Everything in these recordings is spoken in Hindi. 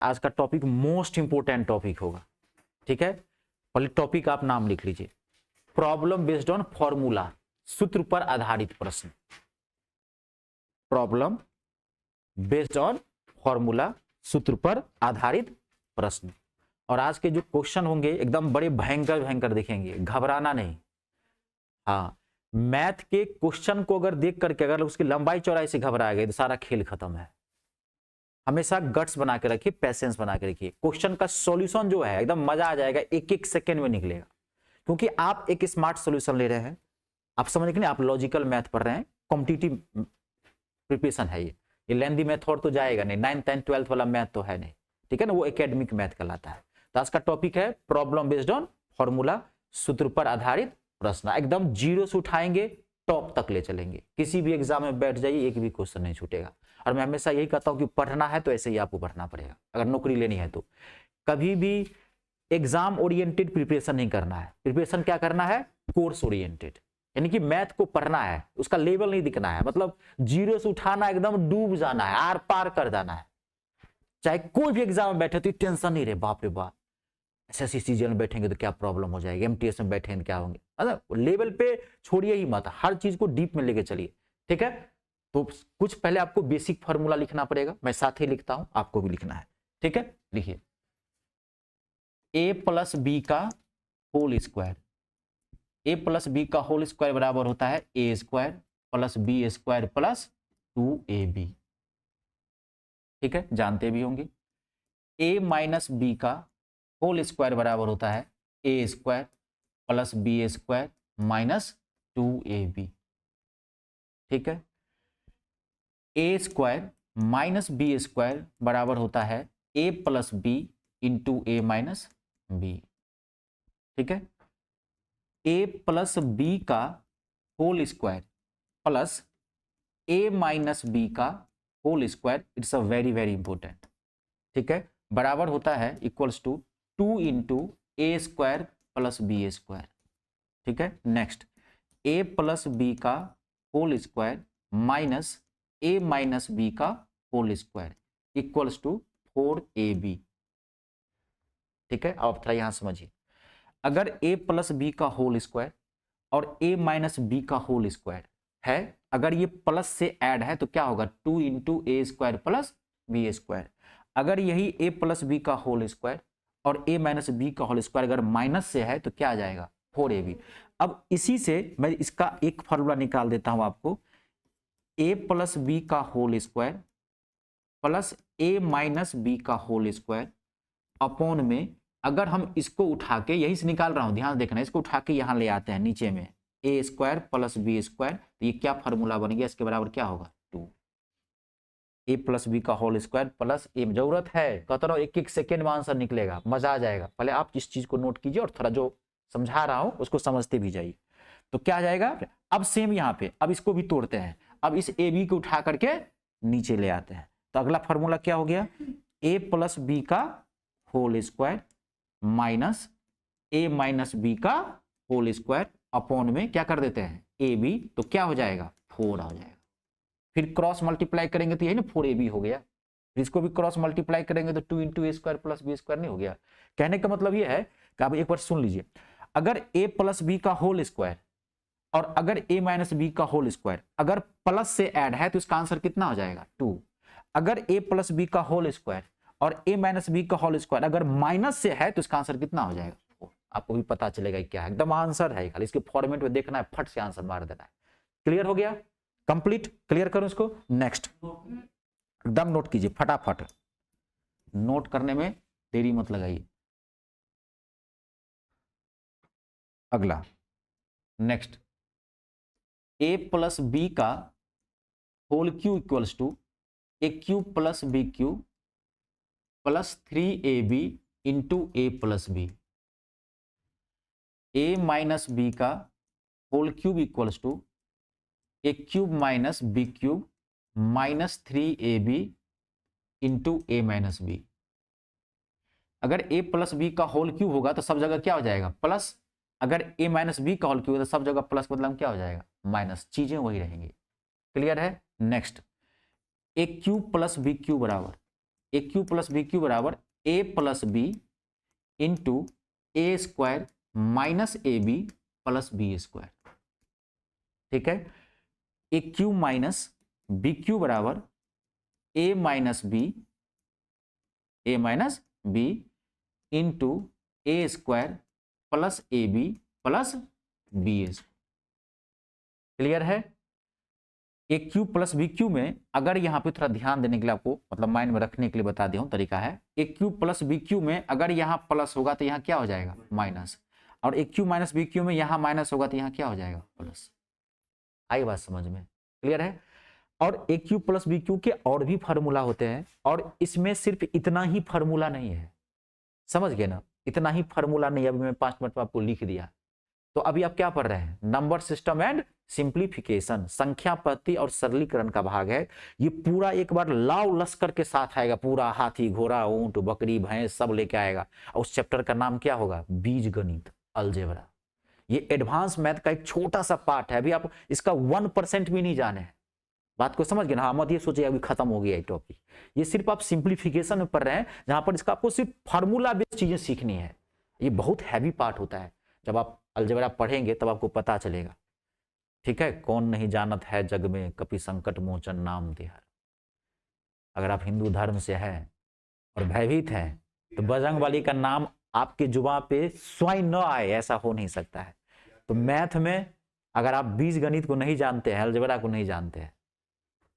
आज का टॉपिक मोस्ट इंपोर्टेंट टॉपिक होगा, ठीक है। पहले टॉपिक आप नाम लिख लीजिए, प्रॉब्लम बेस्ड ऑन फॉर्मूला, सूत्र पर आधारित प्रश्न। प्रॉब्लम बेस्ड ऑन फॉर्मूला, सूत्र पर आधारित प्रश्न। और आज के जो क्वेश्चन होंगे एकदम बड़े भयंकर भयंकर दिखेंगे, घबराना नहीं। हाँ, मैथ के क्वेश्चन को अगर देख करके अगर उसकी लंबाई चौड़ाई से घबरा गए तो सारा खेल खत्म है। हमेशा गट्स बना के रखिए, पैसेंस बना के रखिए। क्वेश्चन का सॉल्यूशन जो है एकदम मजा आ जाएगा, एक एक सेकंड में निकलेगा, क्योंकि आप एक स्मार्ट सॉल्यूशन ले रहे हैं। आप समझ के नहीं, आप लॉजिकल मैथ पढ़ रहे हैं, कॉम्पिटिटिव प्रिपरेशन है ये लेंदी मैथ और तो जाएगा नहीं, 9th 10th 12th वाला मैथ तो है नहीं, ठीक है ना, वो एकेडमिक मैथ कहलाता है। तो आज का टॉपिक है प्रॉब्लम बेस्ड ऑन फॉर्मूला, सूत्र पर आधारित प्रश्न। एकदम जीरो से उठाएंगे टॉप तक ले चलेंगे, किसी भी एग्जाम में बैठ जाइए एक भी क्वेश्चन नहीं छूटेगा। और मैं हमेशा यही कहता हूं कि पढ़ना है तो ऐसे ही आपको पढ़ना पड़ेगा, अगर नौकरी लेनी है तो। कभी भी एग्जाम ओरिएंटेड प्रिपरेशन नहीं करना है, प्रिपरेशन क्या करना है, कोर्स ओरिएंटेड। यानी कि मैथ को पढ़ना है, उसका लेवल नहीं दिखना है, मतलब जीरो से उठाना, एकदम डूब जाना है, आर पार कर जाना है। चाहे कोई भी एग्जाम में बैठे तो टेंशन नहीं रहे, बाप रे बाप एसएससी सीजीएल में बैठेंगे तो क्या प्रॉब्लम हो जाएगी, एमटीएस में बैठेंगे तो क्या होंगे। मतलब लेवल पे छोड़िए ही मत, हर चीज को डीप में लेके चलिए, ठीक है। तो कुछ पहले आपको बेसिक फॉर्मूला लिखना पड़ेगा, मैं साथ ही लिखता हूं, आपको भी लिखना है, ठीक है। लिखिए, a प्लस बी का whole square, a plus B का होल स्क्वायर बराबर होता है a square plus B square plus 2ab, ठीक है, जानते भी होंगे। a माइनस बी का होल स्क्वायर बराबर होता है a square plus B square minus 2ab, ठीक है। a square minus b square बराबर होता है a plus B into A minus b, ठीक है। a प्लस बी का whole square plus a minus B का whole square, it's a very very important, ठीक है, बराबर होता है equals to 2 into A square plus B square, ठीक है। नेक्स्ट, a प्लस बी का whole square minus a minus B का whole square equals to 4ab, ठीक है। अब थोड़ा यहां समझिए, अगर a प्लस बी का होल स्क्वायर और a माइनस बी का होल स्क्वायर है, अगर ये प्लस से ऐड है तो क्या होगा, 2 into A square plus B square. अगर यही a प्लस बी का होल स्क्वायर और a माइनस बी का होल स्क्वायर अगर माइनस से है तो क्या आ जाएगा, 4ab। अब इसी से मैं इसका एक फॉर्मूला निकाल देता हूं आपको, a प्लस बी का whole square plus a minus B का होल स्क्वायर अपॉन में, अगर हम इसको उठा के यहीं से निकाल रहा हूं, ध्यान देखना, इसको उठा के यहां ले आते हैं नीचे में, a square plus B square, तो ये क्या फॉर्मूला बन गया, इसके बराबर क्या होगा, 2 a प्लस बी का होल स्क्वायर प्लस ए। जरूरत है, कहता रहो एक एक सेकेंड में आंसर निकलेगा, मजा आ जाएगा। पहले आप इस चीज को नोट कीजिए और थोड़ा जो समझा रहा हूं उसको समझते भी जाइए। तो क्या आ जाएगा, अब सेम यहाँ पे, अब इसको भी तोड़ते हैं, अब इस ए बी को उठा करके नीचे ले आते हैं। तो अगला फॉर्मूला क्या हो गया, a प्लस बी का whole square minus a minus B का होल स्क्वायर अपॉन में क्या कर देते हैं, ए बी, तो क्या हो जाएगा, 4 हो जाएगा। फिर क्रॉस मल्टीप्लाई करेंगे तो यही ना 4ab हो गया, फिर इसको भी क्रॉस मल्टीप्लाई करेंगे तो 2 into A square plus B square नहीं हो गया। कहने का मतलब ये है कि आप एक बार सुन लीजिए, अगर a प्लस बी का होल स्क्वायर और अगर a माइनस बी का होल स्क्वायर अगर प्लस से ऐड है तो इसका आंसर कितना हो जाएगा, 2। अगर a प्लस बी का होल स्क्वायर और a माइनस बी का होल स्क्वायर अगर माइनस से है तो इसका आंसर कितना हो जाएगा, 4। आपको भी पता चलेगा क्या है, एकदम आंसर है, खाली इसके फॉर्मेट में देखना है, फट से आंसर मार देना है। क्लियर हो गया, कंप्लीट, क्लियर करो इसको। नेक्स्ट, एकदम नोट कीजिए, फटाफट नोट करने में देरी मत लगाइए। अगला, नेक्स्ट, a प्लस बी का whole cube equals to A cube plus B cube plus 3ab into A plus B. a minus B का whole cube equals to A cube minus B cube minus 3ab into A minus B. अगर a प्लस बी का होल क्यूब होगा तो सब जगह क्या हो जाएगा, प्लस। अगर a माइनस बी का होल क्यूब होगा तो सब जगह प्लस, मतलब क्या हो जाएगा, माइनस, चीजें वही रहेंगी। क्लियर है। Next, A cube plus B cube बराबर A cube plus B cube बराबर A plus B into A square minus A B plus B square. ठीक है, A cube minus B cube बराबर A minus B into A square plus A B plus B square. Clear है? A cube plus B cube में अगर यहाँ पे थोड़ा ध्यान देने के लिए आपको मतलब माइंड में रखने के लिए बता दिया हूं तरीका है, A cube plus B cube में अगर यहाँ प्लस होगा तो यहाँ क्या हो जाएगा माइनस, और ए क्यू माइनस बी क्यू में यहाँ माइनस होगा तो यहाँ क्या हो जाएगा प्लस। आई बात समझ में? क्लियर है? और ए क्यू प्लस बी क्यू के और भी फार्मूला होते हैं, और इसमें सिर्फ इतना ही फार्मूला नहीं है, समझ गए ना? इतना ही फार्मूला नहीं, अभी मैं 5 मिनट में आपको लिख दिया। तो अभी आप क्या पढ़ रहे हैं? नंबर सिस्टम एंड सिंप्लीफिकेशन, संख्या पद्धति और सरलीकरण का भाग है। ये पूरा एक बार लाव लश्कर के साथ आएगा, पूरा हाथी घोड़ा ऊंट बकरी भैंस सब लेके आएगा। और उस चैप्टर का नाम क्या होगा? बीज गणित, अलजेब्रा। ये एडवांस मैथ का एक छोटा सा पार्ट है, अभी आप इसका 1% भी नहीं जाने हैं। बात को समझ गए ना? मत ये सोचिए अभी खत्म हो गया ये टॉपिक। ये सिर्फ आप सिंप्लीफिकेशन में पढ़ रहे हैं, जहां पर इसका आपको सिर्फ फार्मूला बेस्ड चीजें सीखनी है। ये बहुत हैवी पार्ट होता है, जब आप अलजेब्रा पढ़ेंगे तब आपको पता चलेगा। ठीक है, कौन नहीं जानत है जग में कपि संकट मोचन नाम तिहार। अगर आप हिंदू धर्म से हैं और भयभीत हैं तो बजरंगबली का नाम आपके जुबान पे स्वयं न आए, ऐसा हो नहीं सकता है। तो मैथ में अगर आप बीज गणित को नहीं जानते हैं, अलजेब्रा को नहीं जानते हैं,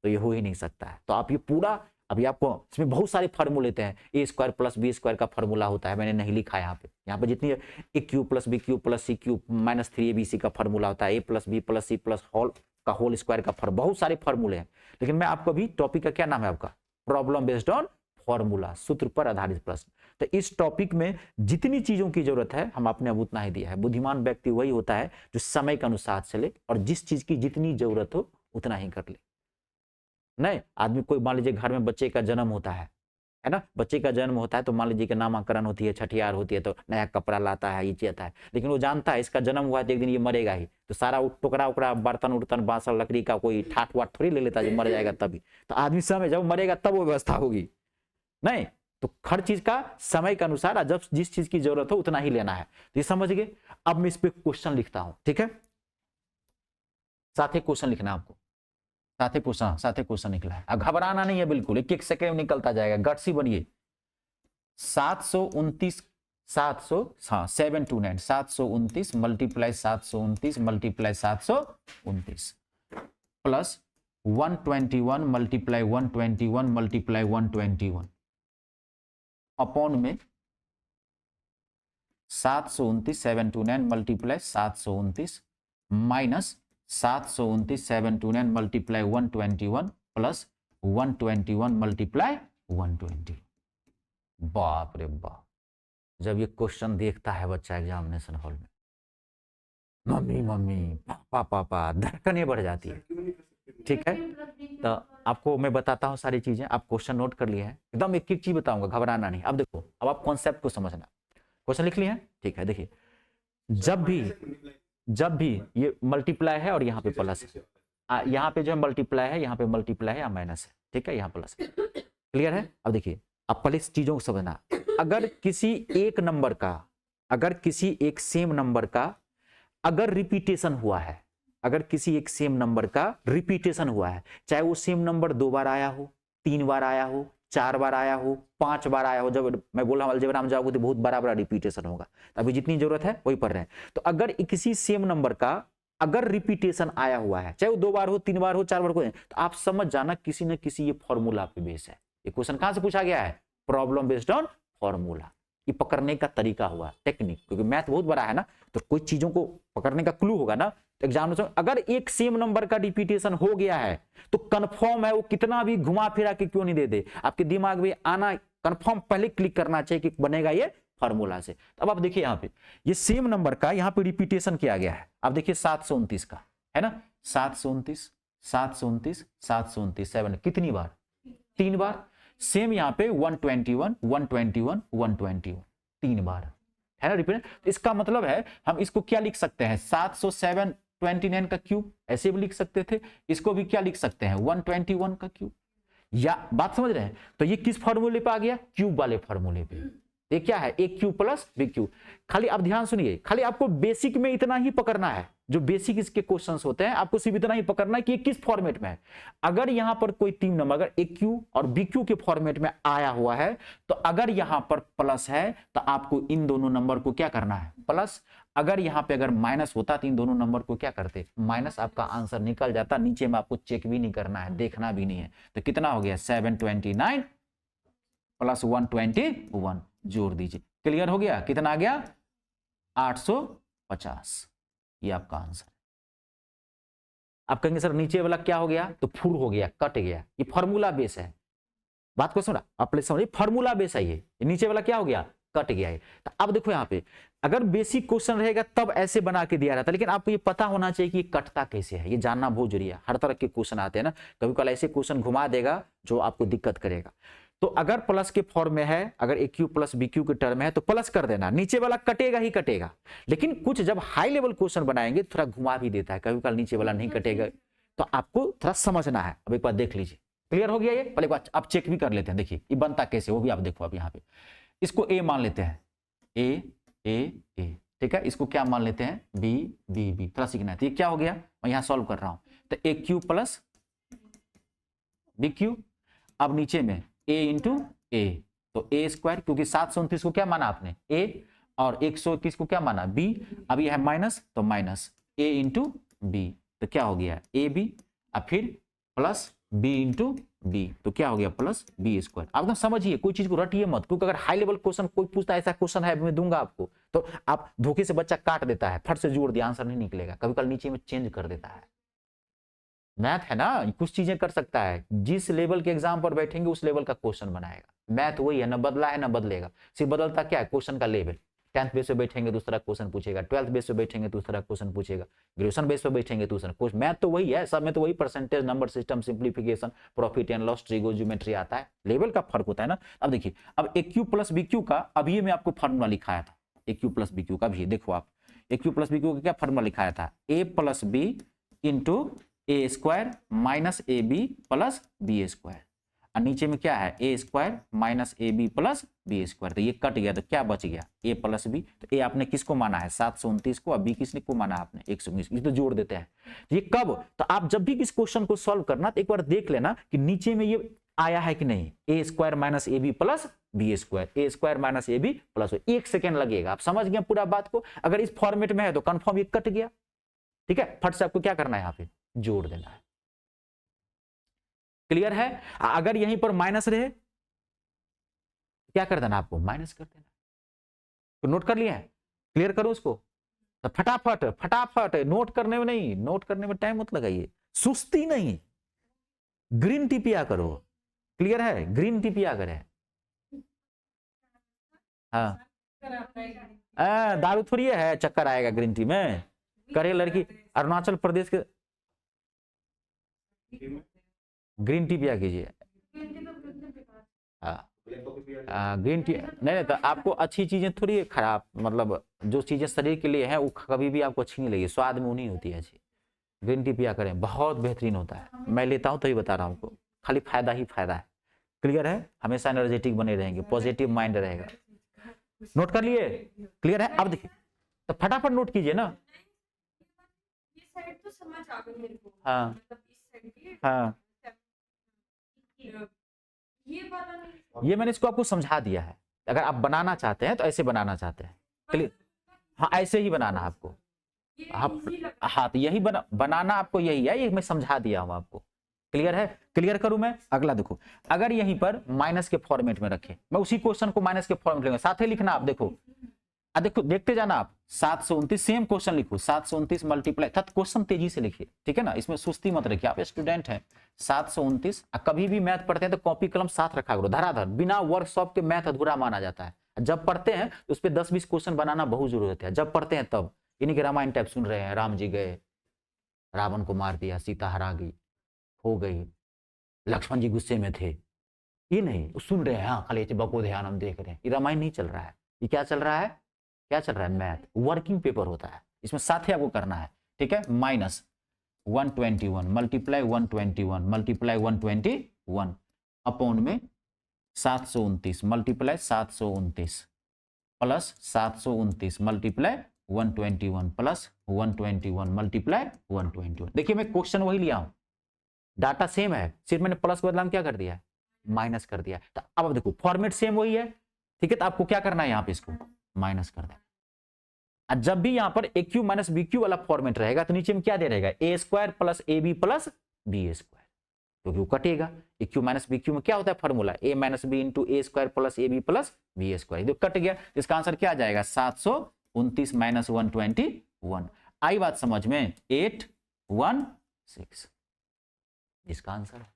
तो ये हो ही नहीं सकता है। तो आप ये पूरा, अभी आपको इसमें बहुत सारे फार्मूले लेते हैं। A square plus B square का फार्मूला होता है, मैंने नहीं लिखा यहाँ पे जितनी A cube plus B cube plus C cube minus 3abc का फार्मूला होता है, A plus B plus C plus whole square का बहुत सारे फार्मूले हैं। लेकिन मैं आपको अभी टॉपिक का क्या नाम है आपका? प्रॉब्लम बेस्ड ऑन फॉर्मूला, सूत्र पर आधारित प्रश्न। तो इस टॉपिक में जितनी चीजों की जरूरत है हम आपने अब उतना ही दिया है। बुद्धिमान व्यक्ति वही होता है जो समय के अनुसार चले और जिस चीज की जितनी जरूरत हो उतना ही कर ले। नहीं, आदमी कोई मान लीजिए घर में बच्चे का जन्म होता है ना, बच्चे का जन्म होता है तो मान लीजिए कि नामकरण होती है, छठियार होती है, तो नया कपड़ा लाता है, ये आता है। लेकिन वो जानता है इसका जन्म हुआ है तो एक दिन ये मरेगा ही, तो सारा टुकड़ा उकड़ा बर्तन उर्तन बांसल लकड़ी का कोई ठाट वाट थोड़ी ले लेता है, जो मर जाएगा तभी। तो आदमी समय जब मरेगा तब वो व्यवस्था होगी। नहीं, तो हर चीज का समय के अनुसार जब जिस चीज की जरूरत हो उतना ही लेना है। तो ये समझ गए? अब मैं इस पे क्वेश्चन लिखता हूं, ठीक है? साथ ही क्वेश्चन लिखना है आपको, साथ ही क्वेश्चन निकला है। अब घबराना नहीं है बिल्कुल, एक एक सेकंड निकलता जाएगा, गट्सी बनिए। 729 729 multiply 729 multiply 729 plus 121 multiply 121 multiply 121 upon में 729 multiply 729 minus 729 729 multiply 121 plus 121 multiply 120। बाप रे बाप, जब ये क्वेश्चन देखता है बच्चा एग्जामिनेशन हॉल में, मम्मी मम्मी पापा पापा धड़कनें बढ़ जाती है। ठीक है, तो आपको मैं बताता हूँ सारी चीजें, आप क्वेश्चन नोट कर लिए हैं, एकदम एक एक चीज बताऊंगा, घबराना नहीं। अब देखो, अब आप कॉन्सेप्ट को समझना। क्वेश्चन लिख लिए हैं? ठीक है, देखिए, जब भी ये मल्टीप्लाई है और यहाँ पे प्लस है, यहाँ पे जो है मल्टीप्लाई है, यहाँ पे मल्टीप्लाई है या माइनस है, ठीक है, यहाँ प्लस है। क्लियर है? अब देखिए, अब पहले इस चीजों को समझना। अगर किसी एक नंबर का, अगर किसी एक सेम नंबर का अगर रिपीटेशन हुआ है, अगर किसी एक सेम नंबर का रिपीटेशन हुआ है, चाहे वो सेम नंबर 2 बार आया हो, 3 बार आया हो, 4 बार आया हो, 5 बार आया हो, जब मैं बोला अलजेब्रा में जाओगे तो बहुत बड़ा बड़ा रिपीटेशन होगा, अभी जितनी जरूरत है वही पढ़ रहे हैं। तो अगर किसी सेम नंबर का अगर रिपीटेशन आया हुआ है, चाहे वो 2 बार हो, 3 बार हो, 4 बार हो, तो आप समझ जाना किसी न किसी ये फॉर्मूला पे बेस है। ये क्वेश्चन कहां से पूछा गया है? Problem based on formula. ये पकड़ने का तरीका हुआ, टेक्निक, क्योंकि मैथ बहुत बड़ा है ना, तो कुछ चीजों को पकड़ने का क्लू होगा ना। तो एग्जामिनेशन अगर एक सेम नंबर का रिपीटेशन हो गया है तो कंफर्म है, वो कितना भी घुमा फिरा के क्यों नहीं दे दे, आपके दिमाग में आना कंफर्म पहले क्लिक करना चाहिए कि बनेगा ये फॉर्मूला से। अब आप देखिए, यहाँ पे ये सेम नंबर का यहाँ पे रिपीटेशन किया गया है। अब देखिए 729 का है ना, 729 729 729 7 कितनी बार? 3 बार। सेम यहाँ पे 121 121 121 3 बार है ना रिपीट। इसका मतलब है हम इसको क्या लिख सकते हैं? 729 का क्यूब ऐसे भी लिख सकते थे, इसको भी क्या लिख सकते हैं? 121 का क्यूब। या बात समझ रहे हैं? तो ये किस फॉर्मूले पे आ गया? क्यूब वाले फॉर्मूले पे। ये क्या है? A cube plus B Q. खाली आप ध्यान सुनिए, खाली आपको बेसिक में इतना ही पकड़ना है, जो बेसिक इसके क्वेश्चंस होते हैं आपको सिर्फ इतना ही पकड़ना है कि ये किस फॉर्मेट में है। अगर यहां पर कोई तीन नंबर अगर ए क्यू और बी क्यू के फॉर्मेट में आया हुआ है, तो अगर यहां पर प्लस है तो आपको इन दोनों नंबर को क्या करना है? प्लस। अगर यहां पे अगर माइनस होता तो इन दोनों नंबर को क्या करते? माइनस। आपका आंसर निकल जाता, नीचे में आपको चेक भी नहीं करना है, देखना भी नहीं है। तो कितना हो गया? 729 प्लस 121 जोड़ दीजिए। क्लियर हो गया? कितना आ गया? 850। ये आपका आंसर। आप कहेंगे सर नीचे वाला क्या हो गया? तो फुर हो गया, कट गया। ये फॉर्मूला बेस है, बात को समझा? आप समझिए, फॉर्मूला बेस है ये नीचे वाला क्या हो गया? कट गया है। तो अब देखो यहाँ पे अगर बेसिक क्वेश्चन रहेगा तब ऐसे बना के दिया रहता, लेकिन आपको ये पता होना चाहिए कि ये कटता कैसे है, ये जानना बहुत जरूरी है। हर तरह के क्वेश्चन आते हैं ना, कभी कल ऐसे क्वेश्चन घुमा देगा जो आपको दिक्कत करेगा। तो अगर प्लस के फॉर्म में है, अगर ए क्यू प्लस बी क्यू के टर्म है तो प्लस कर देना, नीचे वाला कटेगा ही कटेगा। लेकिन कुछ जब हाई लेवल क्वेश्चन बनाएंगे थोड़ा घुमा भी देता है, कभी कल नीचे वाला नहीं कटेगा, तो आपको थोड़ा समझना है। अब एक बार देख लीजिए, क्लियर हो गया ये? पहले एक बार आप चेक भी कर लेते हैं, देखिए ये बनता कैसे वो भी आप देखो। अब यहाँ पे इसको ए मान लेते हैं, ए ए ए, ठीक है। इसको क्या मान लेते हैं? बी बी बी, थोड़ा सीखना है। तो ये क्या हो गया? मैं यहाँ सॉल्व कर रहा हूं, तो A cube plus B Q. अब नीचे में ए इंटू ए, तो ए स्क्वायर, क्योंकि 729 को क्या माना आपने? ए, और 121 को क्या माना? बी। अब ये है माइनस, तो माइनस ए इंटू बी, तो क्या हो गया? A b. अब फिर प्लस बी इंटू बी, तो क्या हो गया? Plus B square. आप एकदम समझिए, कोई चीज को रटिए मत, क्योंकि अगर हाई लेवल क्वेश्चन कोई पूछता है, ऐसा क्वेश्चन है मैं दूंगा आपको, तो आप धोखे से बच्चा काट देता है, फट से जोड़ दिया, आंसर नहीं निकलेगा, कभी कल नीचे में चेंज कर देता है। मैथ है ना, कुछ चीजें कर सकता है, जिस लेवल के एग्जाम पर बैठेंगे उस लेवल का क्वेश्चन बनाएगा। मैथ वही है, ना बदला है ना बदलेगा, सिर्फ बदलता क्या है? क्वेश्चन का लेवल। 10th बेस पे बैठेंगे दूसरा क्वेश्चन पूछेगा, 12th बेस पे बैठेंगे दूसरा क्वेश्चन पूछेगा, ग्रेजुएशन बेस पे बैठेंगे दूसरा क्वेश्चन। मैथ तो वही है, सब में तो वही percentage, number system, simplification, profit and loss, trigonometry आता है, लेवल का फर्क होता है ना। अब देखिए, अब A cube plus B cube का अभी मैं आपको फॉर्मूला लिखाया था, A cube plus B cube का भी देखो आप, A cube plus B cube का क्या फॉर्मूला लिखाया था? A plus B into A square minus A B plus B square, और नीचे में क्या है? A square minus A B plus B square. तो ये कट गया, तो क्या बच गया? A plus B. तो ए आपने किसको माना है? 729 को, और बी किसने को माना आपने? 119। ये तो जोड़ देते हैं। ये कब? तो आप जब भी इस क्वेश्चन को सॉल्व करना तो एक बार देख लेना कि नीचे में ये आया है कि नहीं, A square minus A B plus B square, A square minus A B plus. 1 second लगेगा, आप समझ गए पूरा बात को? अगर इस फॉर्मेट में है तो कंफर्म ये कट गया, ठीक है। फट से आपको क्या करना है? यहाँ पे जोड़ देना है। क्लियर है? अगर यहीं पर माइनस रहे क्या कर देना? आपको माइनस कर देना। तो नोट कर लिया है? क्लियर करो उसको, तो फटाफट फटाफट, नोट करने में नहीं, नोट करने में टाइम मत लगाइए, सुस्ती नहीं, ग्रीन टी पिया करो। क्लियर है? ग्रीन टी पिया करे। हाँ, दारू थोड़ी है चक्कर आएगा ग्रीन टी में। करे लड़की अरुणाचल प्रदेश के, ग्रीन टी पिया कीजिए। हाँ, ग्रीन टी नहीं तो आपको अच्छी चीजें थोड़ी खराब, मतलब जो चीजें शरीर के लिए हैं वो कभी भी आपको अच्छी नहीं लगेगी, स्वाद में नहीं होती है अच्छी। ग्रीन टी पिया करें, बहुत बेहतरीन होता है, मैं लेता हूँ तो ही बता रहा हूँ आपको, खाली फायदा ही फायदा है। क्लियर है? हमेशा एनर्जेटिक बने रहेंगे, पॉजिटिव माइंड रहेगा। नोट कर लिए? क्लियर है? अब देखिए, तो फटाफट नोट कीजिए ना। तो समझ आ गई मेरे को। हाँ मतलब इस साइड की हाँ, ये वाला नहीं, ये मैंने इसको आपको समझा दिया है। अगर आप बनाना चाहते हैं तो ऐसे बनाना चाहते हैं, क्लियर? हाँ, ऐसे ही बनाना आपको। ये आप easy लग हाँ, तो यही बनाना आपको यही है, ये मैं समझा दिया हूँ आपको। क्लियर है? क्लियर करूं मैं? अगला देखो, अगर यहीं पर माइनस के फॉर्मेट में रखें, मैं उसी क्वेश्चन को माइनस के फॉर्मेट में साथ ही लिखना। आप देखो, देखो देखते जाना आप, 729 सेम क्वेश्चन लिखो, 729 मल्टीप्लाई, क्वेश्चन तेजी से लिखिए, ठीक है ना, इसमें सुस्ती मत रखिए, आप स्टूडेंट हैं। 729, कभी भी मैथ पढ़ते हैं तो कॉपी कलम साथ रखा करो, धराधर, बिना वर्कशॉप के मैथ अधूरा माना जाता है। जब पढ़ते हैं तो उस पर 10-20 क्वेश्चन बनाना बहुत जरूरत है, जब पढ़ते हैं तब। इन्हीं के रामायण टाइप सुन रहे हैं, राम जी गए, रावण को मार दिया, सीता हरा गई, हो गई, लक्ष्मण जी गुस्से में थे, ये नहीं सुन रहे हैं, हाँ खाली बको ध्यान हम देख रहे हैं, ये रामायण नहीं चल रहा है। ये क्या चल रहा है? क्या चल रहा है? मैथ, वर्किंग पेपर होता है, इसमें साथ ही आपको करना है, ठीक है। माइनस 121 मल्टीप्लाई 121 मल्टीप्लाई 121, अपॉन में 729 multiply 729 plus 729 multiply 121 plus 121 multiply 121। देखिए मैं क्वेश्चन वही लिया हूं, डाटा सेम है, सिर्फ मैंने प्लस के बदला में क्या कर दिया है, माइनस कर दिया। तो अब देखो फॉर्मेट सेम वही है, ठीक है, तो आपको क्या करना है, यहां पे इसको माइनस कर देना। जब भी यहां पर A cube minus B cube वाला फॉर्मेट रहेगा तो नीचे में क्या दे रहेगा, A square plus A B plus B square, क्योंकि वो कटेगा। A cube minus B cube में क्या होता है formula, A minus B into A square plus A B plus B square, जो कट गया। इसका आंसर क्या आ जाएगा, 729 माइनस 121। आई बात समझ में, 816 इसका आंसर है,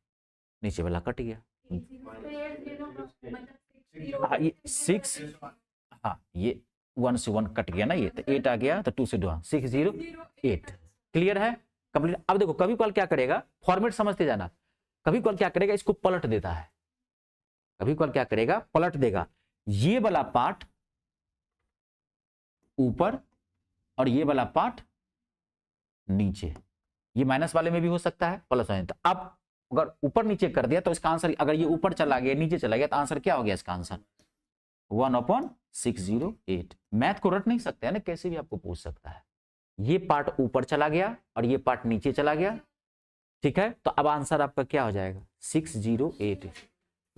नीचे वाला कट गया। ये 6, हाँ ये 1 से 1 कट गया ना, ये तो 8 आ गया, तो 2 से 2 608। क्लियर है, कंप्लीट। अब देखो कभी कॉल क्या करेगा, फॉर्मेट समझते जाना, कभी कॉल क्या करेगा, इसको पलट देता है, कभी कॉल क्या करेगा, पलट देगा। ये वाला पार्ट ऊपर और ये वाला पार्ट नीचे, ये माइनस वाले में भी हो सकता है, प्लस वाले। तो अब अगर ऊपर नीचे कर दिया तो इसका आंसर, अगर ये ऊपर चला गया नीचे चला गया तो आंसर क्या हो गया, इसका आंसर 1/608। मैथ को रट नहीं सकते है ना, कैसे भी आपको पूछ सकता है। ये पार्ट ऊपर चला गया और ये पार्ट नीचे चला गया, ठीक है, तो अब आंसर आपका क्या हो जाएगा, 608।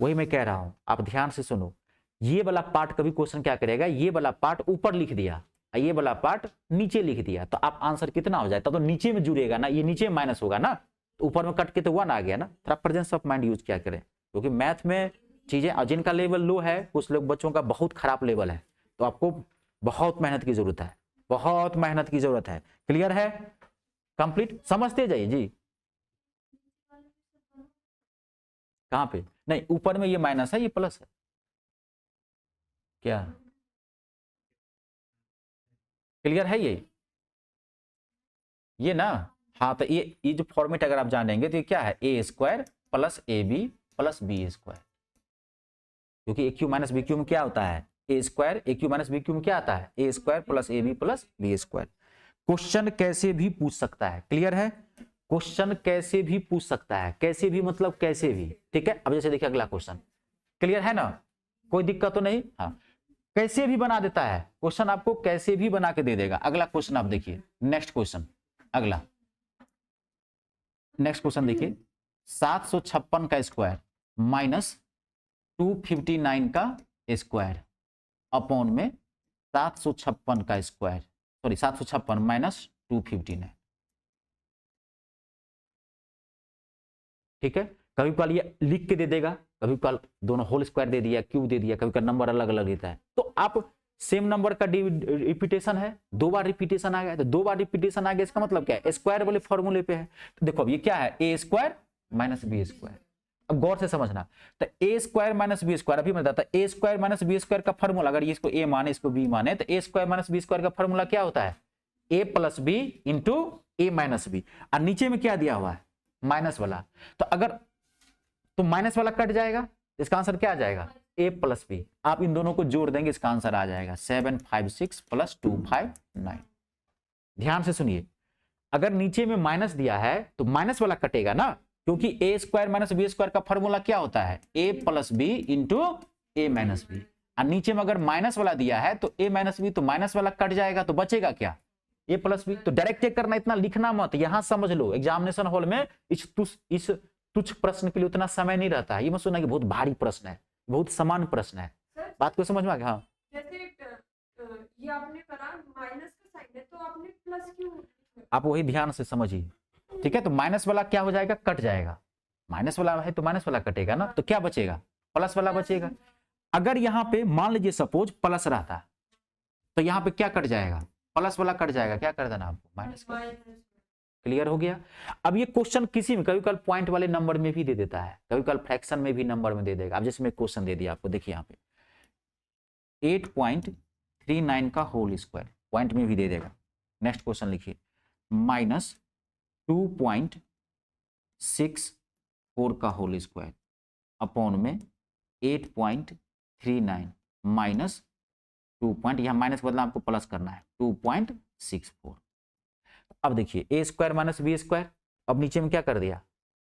वही मैं कह रहा हूं, आप ध्यान से सुनो। ये वाला पार्ट कभी क्वेश्चन क्या करेगा, ये वाला पार्ट ऊपर लिख दिया, ये वाला पार्ट नीचे लिख दिया, तो आप आंसर कितना हो जाए, तो नीचे में जुड़ेगा ना, ये नीचे माइनस होगा ना, तो ऊपर में कट के तो 1 आ गया ना। थोड़ा प्रेजेंस ऑफ माइंड यूज क्या करें, क्योंकि मैथ में चीजें, और जिनका लेवल लो है, कुछ लोग बच्चों का बहुत खराब लेवल है, तो आपको बहुत मेहनत की जरूरत है, बहुत मेहनत की जरूरत है। क्लियर है, कंप्लीट, समझते जाइए जी। कहां पे, नहीं ऊपर में ये माइनस है, ये प्लस है, क्या क्लियर है ये ना, हाँ, तो ये जो फॉर्मेट अगर आप जानेंगे तो ये क्या है, A square plus A B plus B square, क्योंकि A cube minus B cube में क्या होता है, A square, A cube minus B cube में क्या आता है, A square plus A B plus B square. Question कैसे भी पूछ सकता है, क्लियर है, क्वेश्चन कैसे भी पूछ सकता है, कैसे भी मतलब कैसे भी, ठीक है। अब जैसे देखिए अगला क्वेश्चन, क्लियर है ना, कोई दिक्कत तो नहीं, हाँ, कैसे भी बना देता है क्वेश्चन, आपको कैसे भी बना के दे देगा। अगला क्वेश्चन आप देखिए, नेक्स्ट क्वेश्चन, अगला नेक्स्ट क्वेश्चन देखिए, 756 का स्क्वायर माइनस 259 का स्क्वायर अपॉन में 756 का स्क्वायर, सॉरी 756 माइनस 259, ठीक है। कभी कल ये लिख के दे देगा, कभी कल दोनों होल स्क्वायर दे दिया, क्यूब दे दिया, कभी कल नंबर अलग अलग देता है, तो आप सेम नंबर का रिपीटेशन है, 2 बार रिपीटेशन आ गया, तो 2 बार रिपीटेशन आ गया, इसका मतलब क्या है, स्क्वायर वाले फॉर्मूले पे है। तो देखो अब ये क्या है, A square minus b square. अब गौर से समझना, तो a square minus b square, अभी मैं बताता, ए स्क्वायर माइनस बी स्क्वायर का फॉर्मूला, अगर ये इसको ए माने इसको बी माने, तो a square minus b square का फॉर्मूला क्या होता है, A plus B into A minus B, और नीचे में क्या दिया हुआ है, माइनस वाला। तो अगर तो माइनस वाला कट जाएगा, इसका आंसर क्या आ जाएगा, ए प्लस बी। आप इन दोनों को जोड़ देंगे, इसका आंसर आ जाएगा 756 प्लस 259। ध्यान से सुनिए, अगर नीचे में माइनस दिया है तो माइनस वाला कटेगा ना, क्योंकि A square minus b square का फॉर्मूला क्या होता है, A plus B into A minus B, और नीचे में अगर माइनस वाला दिया है तो ए माइनस बी, तो माइनस वाला कट जाएगा, तो बचेगा क्या, ए प्लस बी। तो डायरेक्ट चेक करना, इतना लिखना मत, यहां समझ लो, एग्जामिनेशन हॉल में इस तुच्छ प्रश्न के लिए उतना समय नहीं रहता है, ये मत सुनना कि बहुत भारी प्रश्न है, बहुत समान प्रश्न है, बात को समझ में आ गया। हाँ, जैसे ये आपने करा माइनस का साइन है, तो आपने प्लस क्यों, आप वही ध्यान से समझिए, ठीक है। तो माइनस वाला क्या हो जाएगा, कट जाएगा, माइनस वाला है तो माइनस वाला कटेगा ना, तो क्या बचेगा, प्लस वाला बचेगा। अगर यहाँ पे मान लीजिए सपोज प्लस रहता, तो यहाँ पे क्या कट जाएगा, प्लस वाला कट जाएगा, क्या कर देना आपको, माइनस। क्लियर हो गया। अब ये क्वेश्चन किसी में कभी कल पॉइंट वाले नंबर में भी दे देता है, कभी कल फ्रैक्शन में भी नंबर में दे देगा। अब जैसे मैं क्वेश्चन दे दिया आपको, देखिए यहाँ पे 8.39 का होल स्क्वायर, पॉइंट में भी दे देगा। नेक्स्ट क्वेश्चन लिखिए, माइनस 2.64 का होल स्क्वायर अपॉन में 8.39 माइनस 2 पॉइंट, यहाँ माइनस बदला आपको प्लस करना है, 2.64। अब देखिए ए स्क्वायर माइनस बी स्क्वायर, अब नीचे में क्या कर दिया,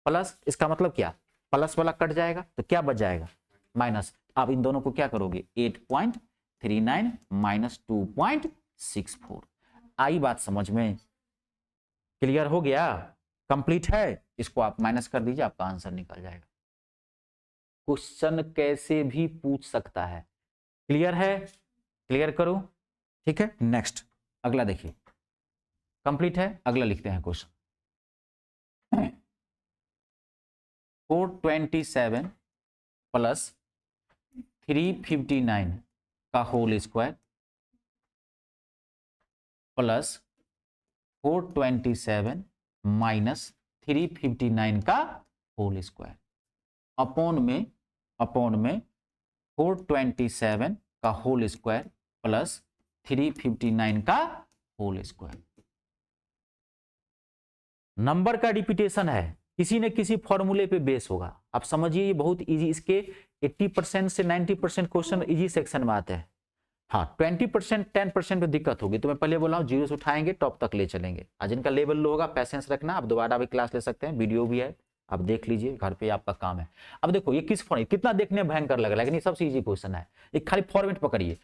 प्लस, इसका मतलब क्या, प्लस वाला कट जाएगा तो क्या बच जाएगा, माइनस। अब इन दोनों को क्या करोगे, 8.39 माइनस 2.64। आई बात समझ में, क्लियर हो गया, कंप्लीट है। इसको आप माइनस कर दीजिए, आपका आंसर निकल जाएगा। क्वेश्चन कैसे भी पूछ सकता है, क्लियर है, क्लियर करो, ठीक है। नेक्स्ट अगला देखिए, कंप्लीट है, अगला लिखते हैं क्वेश्चन। 427 प्लस 359 का होल स्क्वायर प्लस 427 माइनस 359 का होल स्क्वायर अपॉन में 427 का होल स्क्वायर प्लस 359 का होल स्क्वायर। नंबर का रिपीटेशन है, किसी न किसी फॉर्मूले पे बेस होगा। आप समझिए ये बहुत इजी, इसके 80% से 90% क्वेश्चन इजी सेक्शन में आते हैं। हाँ 20% 10% पे दिक्कत होगी, तो मैं पहले बोला हूँ जीरो से उठाएंगे टॉप तक ले चलेंगे। आज इनका लेवल लो होगा, पैसेंस रखना, आप दोबारा भी क्लास ले सकते हैं, वीडियो भी है, आप देख लीजिए, घर पे आपका काम है। अब देखो ये किस फॉर्म, कितना देखने में भयंकर लग रहा है, लेकिन ये सबसे इजी क्वेश्चन है। एक खाली फॉर्मेट पकड़िए,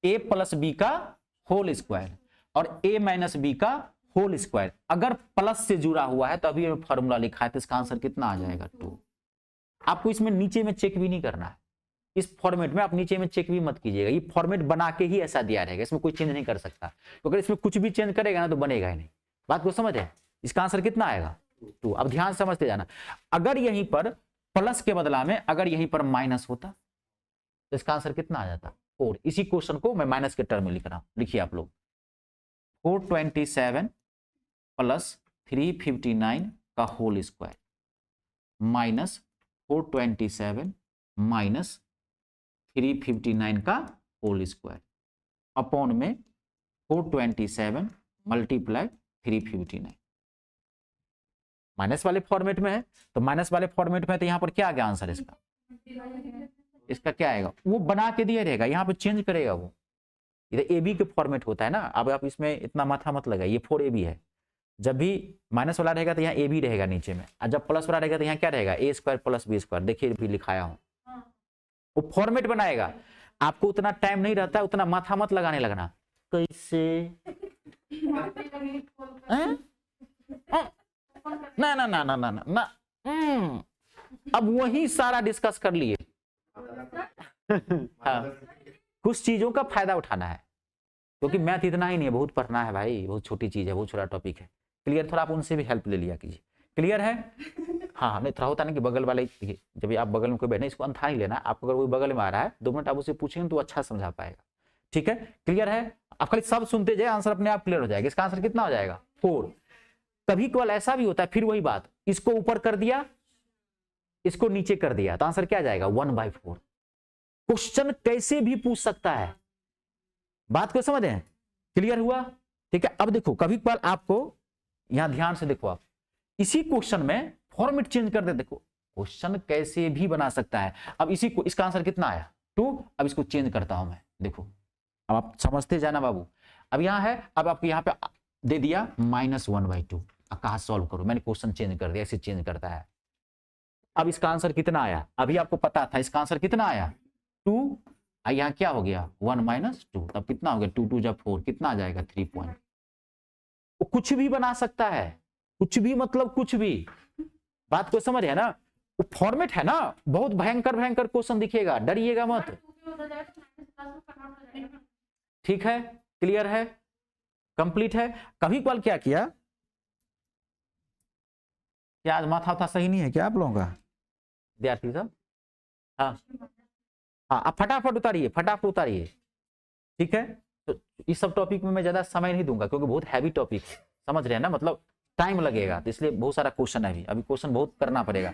a प्लस बी का होल स्क्वायर और a माइनस बी का होल स्क्वायर अगर प्लस से जुड़ा हुआ है तो अभी फॉर्मूला लिखा है, तो इसका आंसर कितना आ जाएगा 2। आपको इसमें नीचे में चेक भी नहीं करना है, इस फॉर्मेट में आप नीचे में चेक भी मत कीजिएगा, ये फॉर्मेट बना के ही ऐसा दिया रहेगा, इसमें कोई चेंज नहीं कर सकता। तो अगर इसमें कुछ भी चेंज करेगा ना तो बनेगा ही नहीं। बात को समझ है, इसका आंसर कितना आएगा 2। अब ध्यान समझते जाना, अगर यहीं पर प्लस के बदला में अगर यहीं पर माइनस होता तो इसका आंसर कितना आ जाता 4। इसी क्वेश्चन को मैं माइनस के टर्म में लिख रहा हूं, लिखिए आप लोग 427 प्लस 359 का होल स्क्वायर माइनस 427 माइनस 359 का होल स्क्वायर अपॉन में 427 मल्टीप्लाई 359। माइनस वाले फॉर्मेट में है, तो माइनस वाले फॉर्मेट में तो यहां पर क्या आ गया आंसर इसका, इसका क्या आएगा, वो बना के दिया रहेगा, यहाँ पे चेंज करेगा वो। इधर ए बी के फॉर्मेट होता है ना, अब आप इसमें इतना माथा मत लगाइए, ये 4ab है। जब भी माइनस वाला रहेगा तो यहाँ ए बी रहेगा नीचे में, और जब प्लस वाला रहेगा तो यहाँ क्या रहेगा A square plus B square. देखिए भी लिखाया हूँ, वो फॉर्मेट बनाएगा। आपको उतना टाइम नहीं रहता, उतना माथा मत लगाने लगना कैसे ना ना ना ना ना ना ना अब वही सारा डिस्कस कर लिए। हाँ, कुछ चीजों का फायदा उठाना है, क्योंकि मैथ इतना ही नहीं है, बहुत पढ़ना है भाई, बहुत छोटी चीज है, बहुत छोटा टॉपिक है। क्लियर, थोड़ा आप उनसे भी हेल्प ले लिया कीजिए, क्लियर है। हाँ नहीं थोड़ा होता ना कि बगल वाले, देखिए जब आप बगल में कोई बैठे इसको अंथा नहीं लेना, आपको अगर कोई बगल में आ रहा है 2 मिनट आप उससे पूछेंगे तो अच्छा समझा पाएगा, ठीक है, क्लियर है। आप खाली सब सुनते जाए, आंसर अपने आप क्लियर हो जाएगा। इसका आंसर कितना हो जाएगा 4। कभी कभार ऐसा भी होता है, फिर वही बात, इसको ऊपर कर दिया इसको नीचे कर दिया तो आंसर क्या आ जाएगा 1/4। क्वेश्चन कैसे भी पूछ सकता है, बात को समझ रहे हैं, क्लियर हुआ, ठीक है। अब देखो कभी कभार आपको यहां ध्यान से देखो, आप इसी क्वेश्चन में फॉर्मेट चेंज कर दे, देखो क्वेश्चन कैसे भी बना सकता है। अब इसी को, इसका आंसर कितना आया 2, अब इसको चेंज करता हूं मैं, देखो अब आप समझते जाना बाबू। अब यहां है, अब आपको यहां पे दे दिया -1/2, अब कहा सॉल्व करो, मैंने क्वेश्चन चेंज कर दिया, ऐसे चेंज करता है। अब इसका आंसर कितना आया, अभी आपको पता था इसका आंसर कितना आया 2, यहाँ क्या हो गया 1 - 2, तब कितना हो गया 2 2 जब 4, कितना आ जाएगा 3 पॉइंट। वो कुछ भी बना सकता है, कुछ भी मतलब कुछ भी, बात को समझ है ना। वो फॉर्मेट है ना, बहुत भयंकर भयंकर क्वेश्चन दिखेगा, डरिएगा मत, ठीक है, क्लियर है, कंप्लीट है। कभी कल क्या किया, क्या आज माथा उथा सही नहीं है क्या आप लोगों का विद्यार्थी सब, हाँ हाँ आप फटाफट उतारिए, फटाफट उतारिए, ठीक है। तो इस सब टॉपिक में मैं ज्यादा समय नहीं दूंगा, क्योंकि बहुत हैवी टॉपिक है, समझ रहे हैं ना, मतलब टाइम लगेगा, तो इसलिए बहुत सारा क्वेश्चन है, अभी क्वेश्चन बहुत करना पड़ेगा।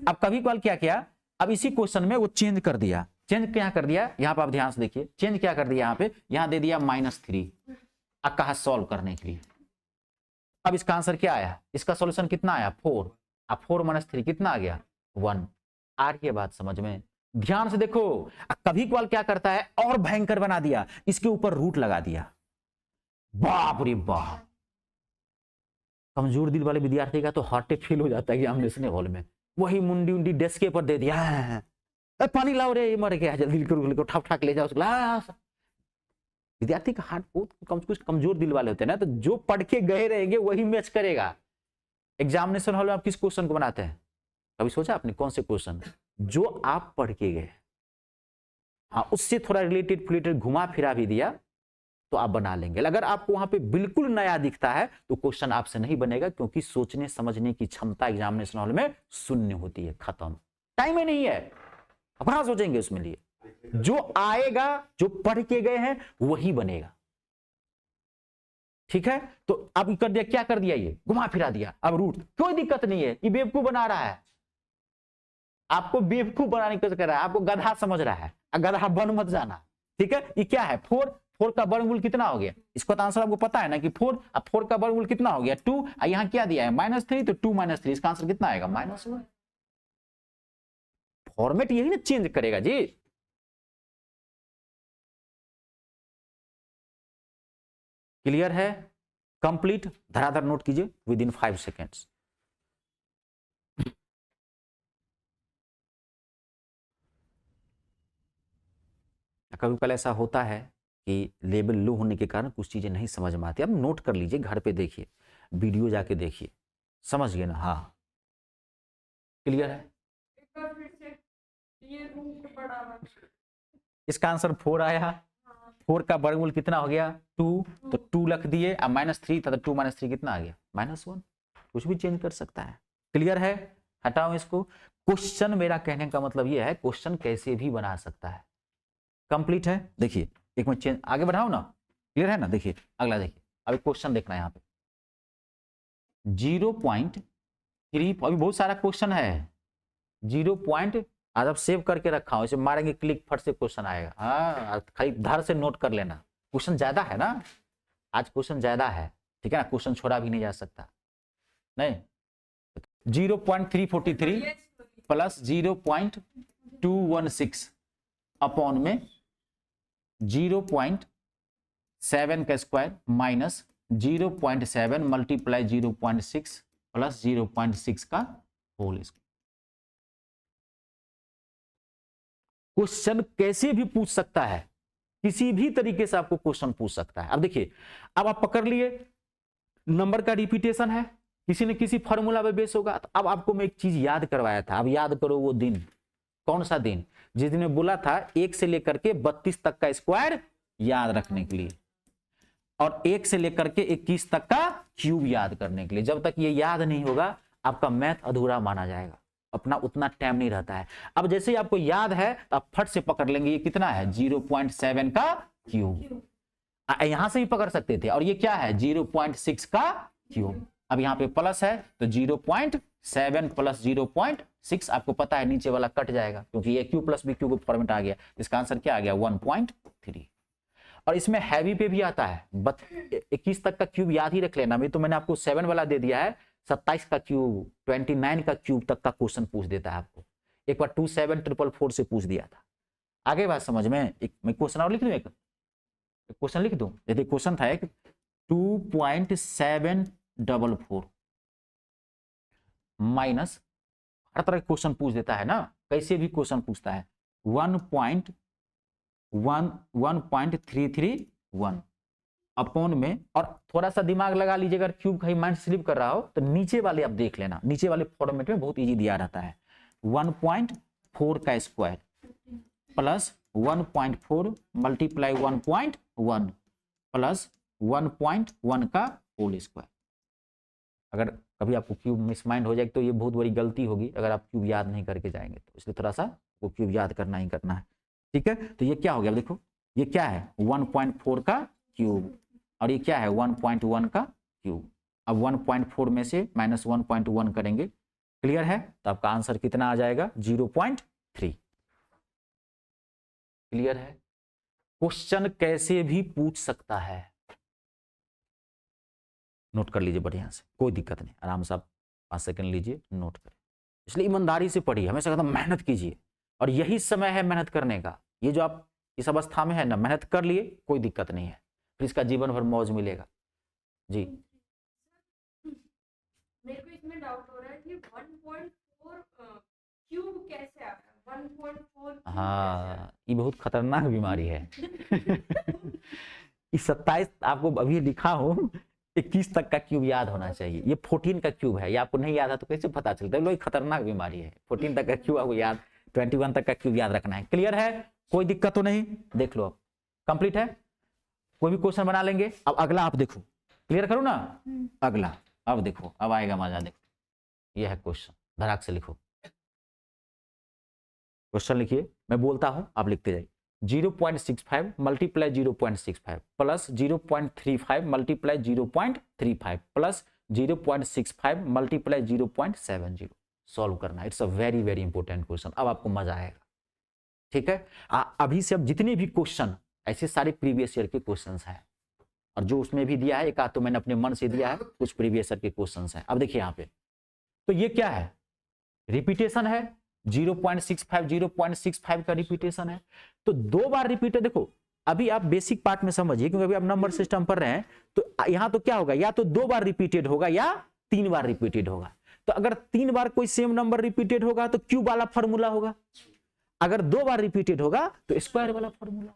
अब कभी कल क्या किया, अब इसी क्वेश्चन में वो चेंज कर दिया, चेंज क्या कर दिया, यहाँ पे आप ध्यान से देखिए, चेंज क्या कर दिया, यहाँ पे यहाँ दे दिया -3, अब कहा सॉल्व करने के लिए। अब इसका आंसर क्या आया, इसका सॉल्यूशन कितना आया 4, अब 4 - 3 कितना आ गया 1। आ रही है बात समझ में, ध्यान से देखो। कभी कभार क्या करता है और भयंकर बना दिया, इसके ऊपर रूट लगा दिया, बाप रे बाप, कमजोर दिल वाले विद्यार्थी का तो हार्ट फेल हो जाता है एग्जामिनेशन हॉल में, वही मुंडी उंडी डेस्के पर दे दिया, "ए, पानी लाओ रे, ये मर गया, जल्दी लेकर ठाक ठाक ले जाओ उसको, ला।" विद्यार्थी का हार्ट बहुत कुछ कमजोर दिल वाले होते हैं ना, तो जो पढ़ के गए रहेंगे वही मैच करेगा। एग्जामिनेशन हॉल में आप किस क्वेश्चन को बनाते हैं, कभी सोचा आपने कौन से क्वेश्चन जो आप पढ़ के गए, हाँ उससे थोड़ा रिलेटेड घुमा फिरा भी दिया तो आप बना लेंगे। अगर आपको वहां पे बिल्कुल नया दिखता है तो क्वेश्चन आपसे नहीं बनेगा, क्योंकि सोचने समझने की क्षमता एग्जामिनेशन हॉल में शून्य होती है, खत्म, टाइम ही नहीं है, अब कहां सोचेंगे उसमें लिए। जो आएगा, जो पढ़ के गए हैं वही बनेगा, ठीक है। तो अब कर दिया, क्या कर दिया, ये घुमा फिरा दिया, अब रूट, कोई दिक्कत नहीं है, ये बेवकूफ बना रहा है, आपको बेवकूफ बनाने की कोशिश कर रहा है, आपको गधा समझ रहा है, गधा बन मत जाना, ठीक है। ये क्या है, 4 का वर्गमूल कितना हो गया, इसका तो आंसर आपको पता है ना कि 4, अब 4 का वर्गमूल कितना हो गया 2, यहां क्या दिया है -3, तो 2 - 3, इसका आंसर कितना आएगा -1। फॉर्मेट यही ना चेंज करेगा जी। क्लियर है, कंप्लीट, धराधर नोट कीजिए विद इन 5 सेकेंड्स। कभी कभी ऐसा होता है कि लेवल लो होने के कारण कुछ चीजें नहीं समझ में आती, अब नोट कर लीजिए, घर पे देखिए, वीडियो जाके देखिए, समझ गए ना, हाँ क्लियर है। एक बार फिर से, ये रूट बड़ा हुआ। इसका आंसर 4 आया, हाँ, 4 का वर्गमूल कितना हो गया 2, तो 2 रख दिए, अब -3 था तो 2 - 3 कितना आ गया -1, कुछ भी चेंज कर सकता है। क्लियर है, हटाओ इसको। क्वेश्चन, मेरा कहने का मतलब यह है क्वेश्चन कैसे भी बना सकता है। कंप्लीट है, देखिए एक मिनट चेंज आगे बढ़ाओ ना, क्लियर है ना। देखिए अगला, देखिए अभी क्वेश्चन देखना है यहाँ पे 0.3, अभी बहुत सारा क्वेश्चन है, 0. आज आप सेव करके रखा हूं, इसे मारेंगे क्लिक, फट से क्वेश्चन आएगा, हाँ खाली धर से नोट कर लेना, क्वेश्चन ज्यादा है ना, आज क्वेश्चन ज्यादा है, ठीक है ना, क्वेश्चन छोड़ा भी नहीं जा सकता, नहीं। 0.343 प्लस 0.216 अपॉन में 0.7 का स्क्वायर माइनस 0.7 मल्टीप्लाई 0.6 प्लस 0.6 का होल स्क्वायर। क्वेश्चन कैसे भी पूछ सकता है, किसी भी तरीके से आपको क्वेश्चन पूछ सकता है। अब देखिए, अब आप पकड़ लिए नंबर का रिपीटेशन है, किसी न किसी फॉर्मूला पे बेस होगा, तो अब आपको मैं एक चीज याद करवाया था, अब याद करो वो दिन, कौन सा दिन, जिस दिन मैं बोला था 1 से लेकर के 32 तक का स्क्वायर याद रखने के लिए, और 1 से लेकर के 21 तक का क्यूब याद करने के लिए। जब तक ये याद नहीं होगा आपका मैथ अधूरा माना जाएगा, अपना उतना टाइम नहीं रहता है। अब जैसे ही आपको याद है तो आप फट से पकड़ लेंगे, ये कितना है 0.7 का क्यूब, यहां से भी पकड़ सकते थे, और ये क्या है 0.6 का क्यूब। अब यहाँ पे प्लस है तो 0.7 प्लस 0.6, आपको पता है नीचे वाला कट जाएगा, क्योंकि ये क्यू प्लस बी क्यू को फॉर्मेट आ गया, इसका आंसर क्या आ गया 1.3। और इसमें हैवी पे भी आता है, 21 तक का क्यूब याद ही रख लेना, तो मैंने आपको 7 वाला दे दिया है, 27 का क्यूब, 29 का क्यूब तक का क्वेश्चन पूछ देता है आपको। एक बार 27444 से पूछ दिया था, आगे बात समझ में। एक मैं क्वेश्चन और लिख दूं, एक क्वेश्चन लिख दूं, यदि क्वेश्चन था एक 2.744 माइनस, हर तरह के क्वेश्चन पूछ देता है ना, कैसे भी क्वेश्चन पूछता है 1.331 अपॉन में, और थोड़ा सा दिमाग लगा लीजिए, अगर क्यूब कहीं माइंड स्लिप कर रहा हो तो नीचे वाले आप देख लेना, नीचे वाले फॉर्मेट में बहुत इजी दिया रहता है, 1.4 का स्क्वायर प्लस 1.4 मल्टीप्लाई 1.1 प्लस 1.1 का होल स्क्वायर। अगर कभी आपको क्यूब मिस माइंड हो जाए तो ये बहुत बड़ी गलती होगी अगर आप क्यूब याद नहीं करके जाएंगे, तो इसलिए थोड़ा सा वो क्यूब याद करना ही करना है, ठीक है। तो ये क्या हो गया, देखो ये क्या है 1.4 का क्यूब, और ये क्या है 1.1 का क्यूब। अब 1.4 में से -1.1 करेंगे, क्लियर है, तो आपका आंसर कितना आ जाएगा 0.3। क्लियर है, क्वेश्चन कैसे भी पूछ सकता है, नोट कर लीजिए बढ़िया से, कोई दिक्कत नहीं, आराम से आप 5 सेकंड लीजिए, नोट करें। इसलिए ईमानदारी से पढ़िए, हमेशा कहता हूं मेहनत कीजिए, और यही समय है मेहनत करने का। ये जो आप इस अवस्था में है ना, मेहनत कर लिए कोई दिक्कत नहीं है, फिर इसका जीवन भर मौज मिलेगा जी। मेरे को इसमें डाउट हो रहा है कि 1.4 1.4 क्यूब कैसे आ गया? 1.4 हाँ, ये बहुत खतरनाक बीमारी है। इस 27 आपको अभी लिखा हूँ, 21 तक का क्यूब याद होना चाहिए। ये 14 का क्यूब है, ये आपको नहीं याद है तो कैसे पता चलता है? लो, ये खतरनाक बीमारी है। 14 तक का क्यूब आपको याद, 21 तक का क्यूब याद रखना है। क्लियर है? कोई दिक्कत तो नहीं? देख लो, अब कंप्लीट है। कोई भी क्वेश्चन बना लेंगे। अब अगला आप देखो, क्लियर करो ना। अगला अब देखो, अब आएगा मजा। देखो ये है क्वेश्चन, धड़ाक से लिखो। क्वेश्चन लिखिए, मैं बोलता हूं आप लिखते जाइए। 0.65 multiply 0.65 plus 0.35 multiply 0.35 plus 0.65 multiply 0.70 solve करना। It's a very very important question. अब आपको मजा आएगा, ठीक है। अभी से अब जितने भी क्वेश्चन, ऐसे सारे प्रीवियस ईयर के क्वेश्चंस हैं, और जो उसमें भी दिया है एक आध तो मैंने अपने मन से दिया है, कुछ प्रीवियस ईयर के क्वेश्चंस हैं। अब देखिए यहाँ पे, तो ये क्या है? रिपीटेशन है। 0.65 का रिपीटेशन है, तो 2 बार रिपीट है। देखो अभी आप बेसिक पार्ट में समझिए, क्योंकि अभी आप नंबर सिस्टम पढ़ रहे हैं, तो यहां तो क्या होगा, या तो 2 बार रिपीटेड होगा या 3 बार रिपीटेड होगा। तो अगर 3 बार कोई सेम नंबर रिपीटेड होगा तो क्यूब वाला फॉर्मूला होगा, अगर 2 बार रिपीटेड होगा तो स्क्वायर वाला फॉर्मूला।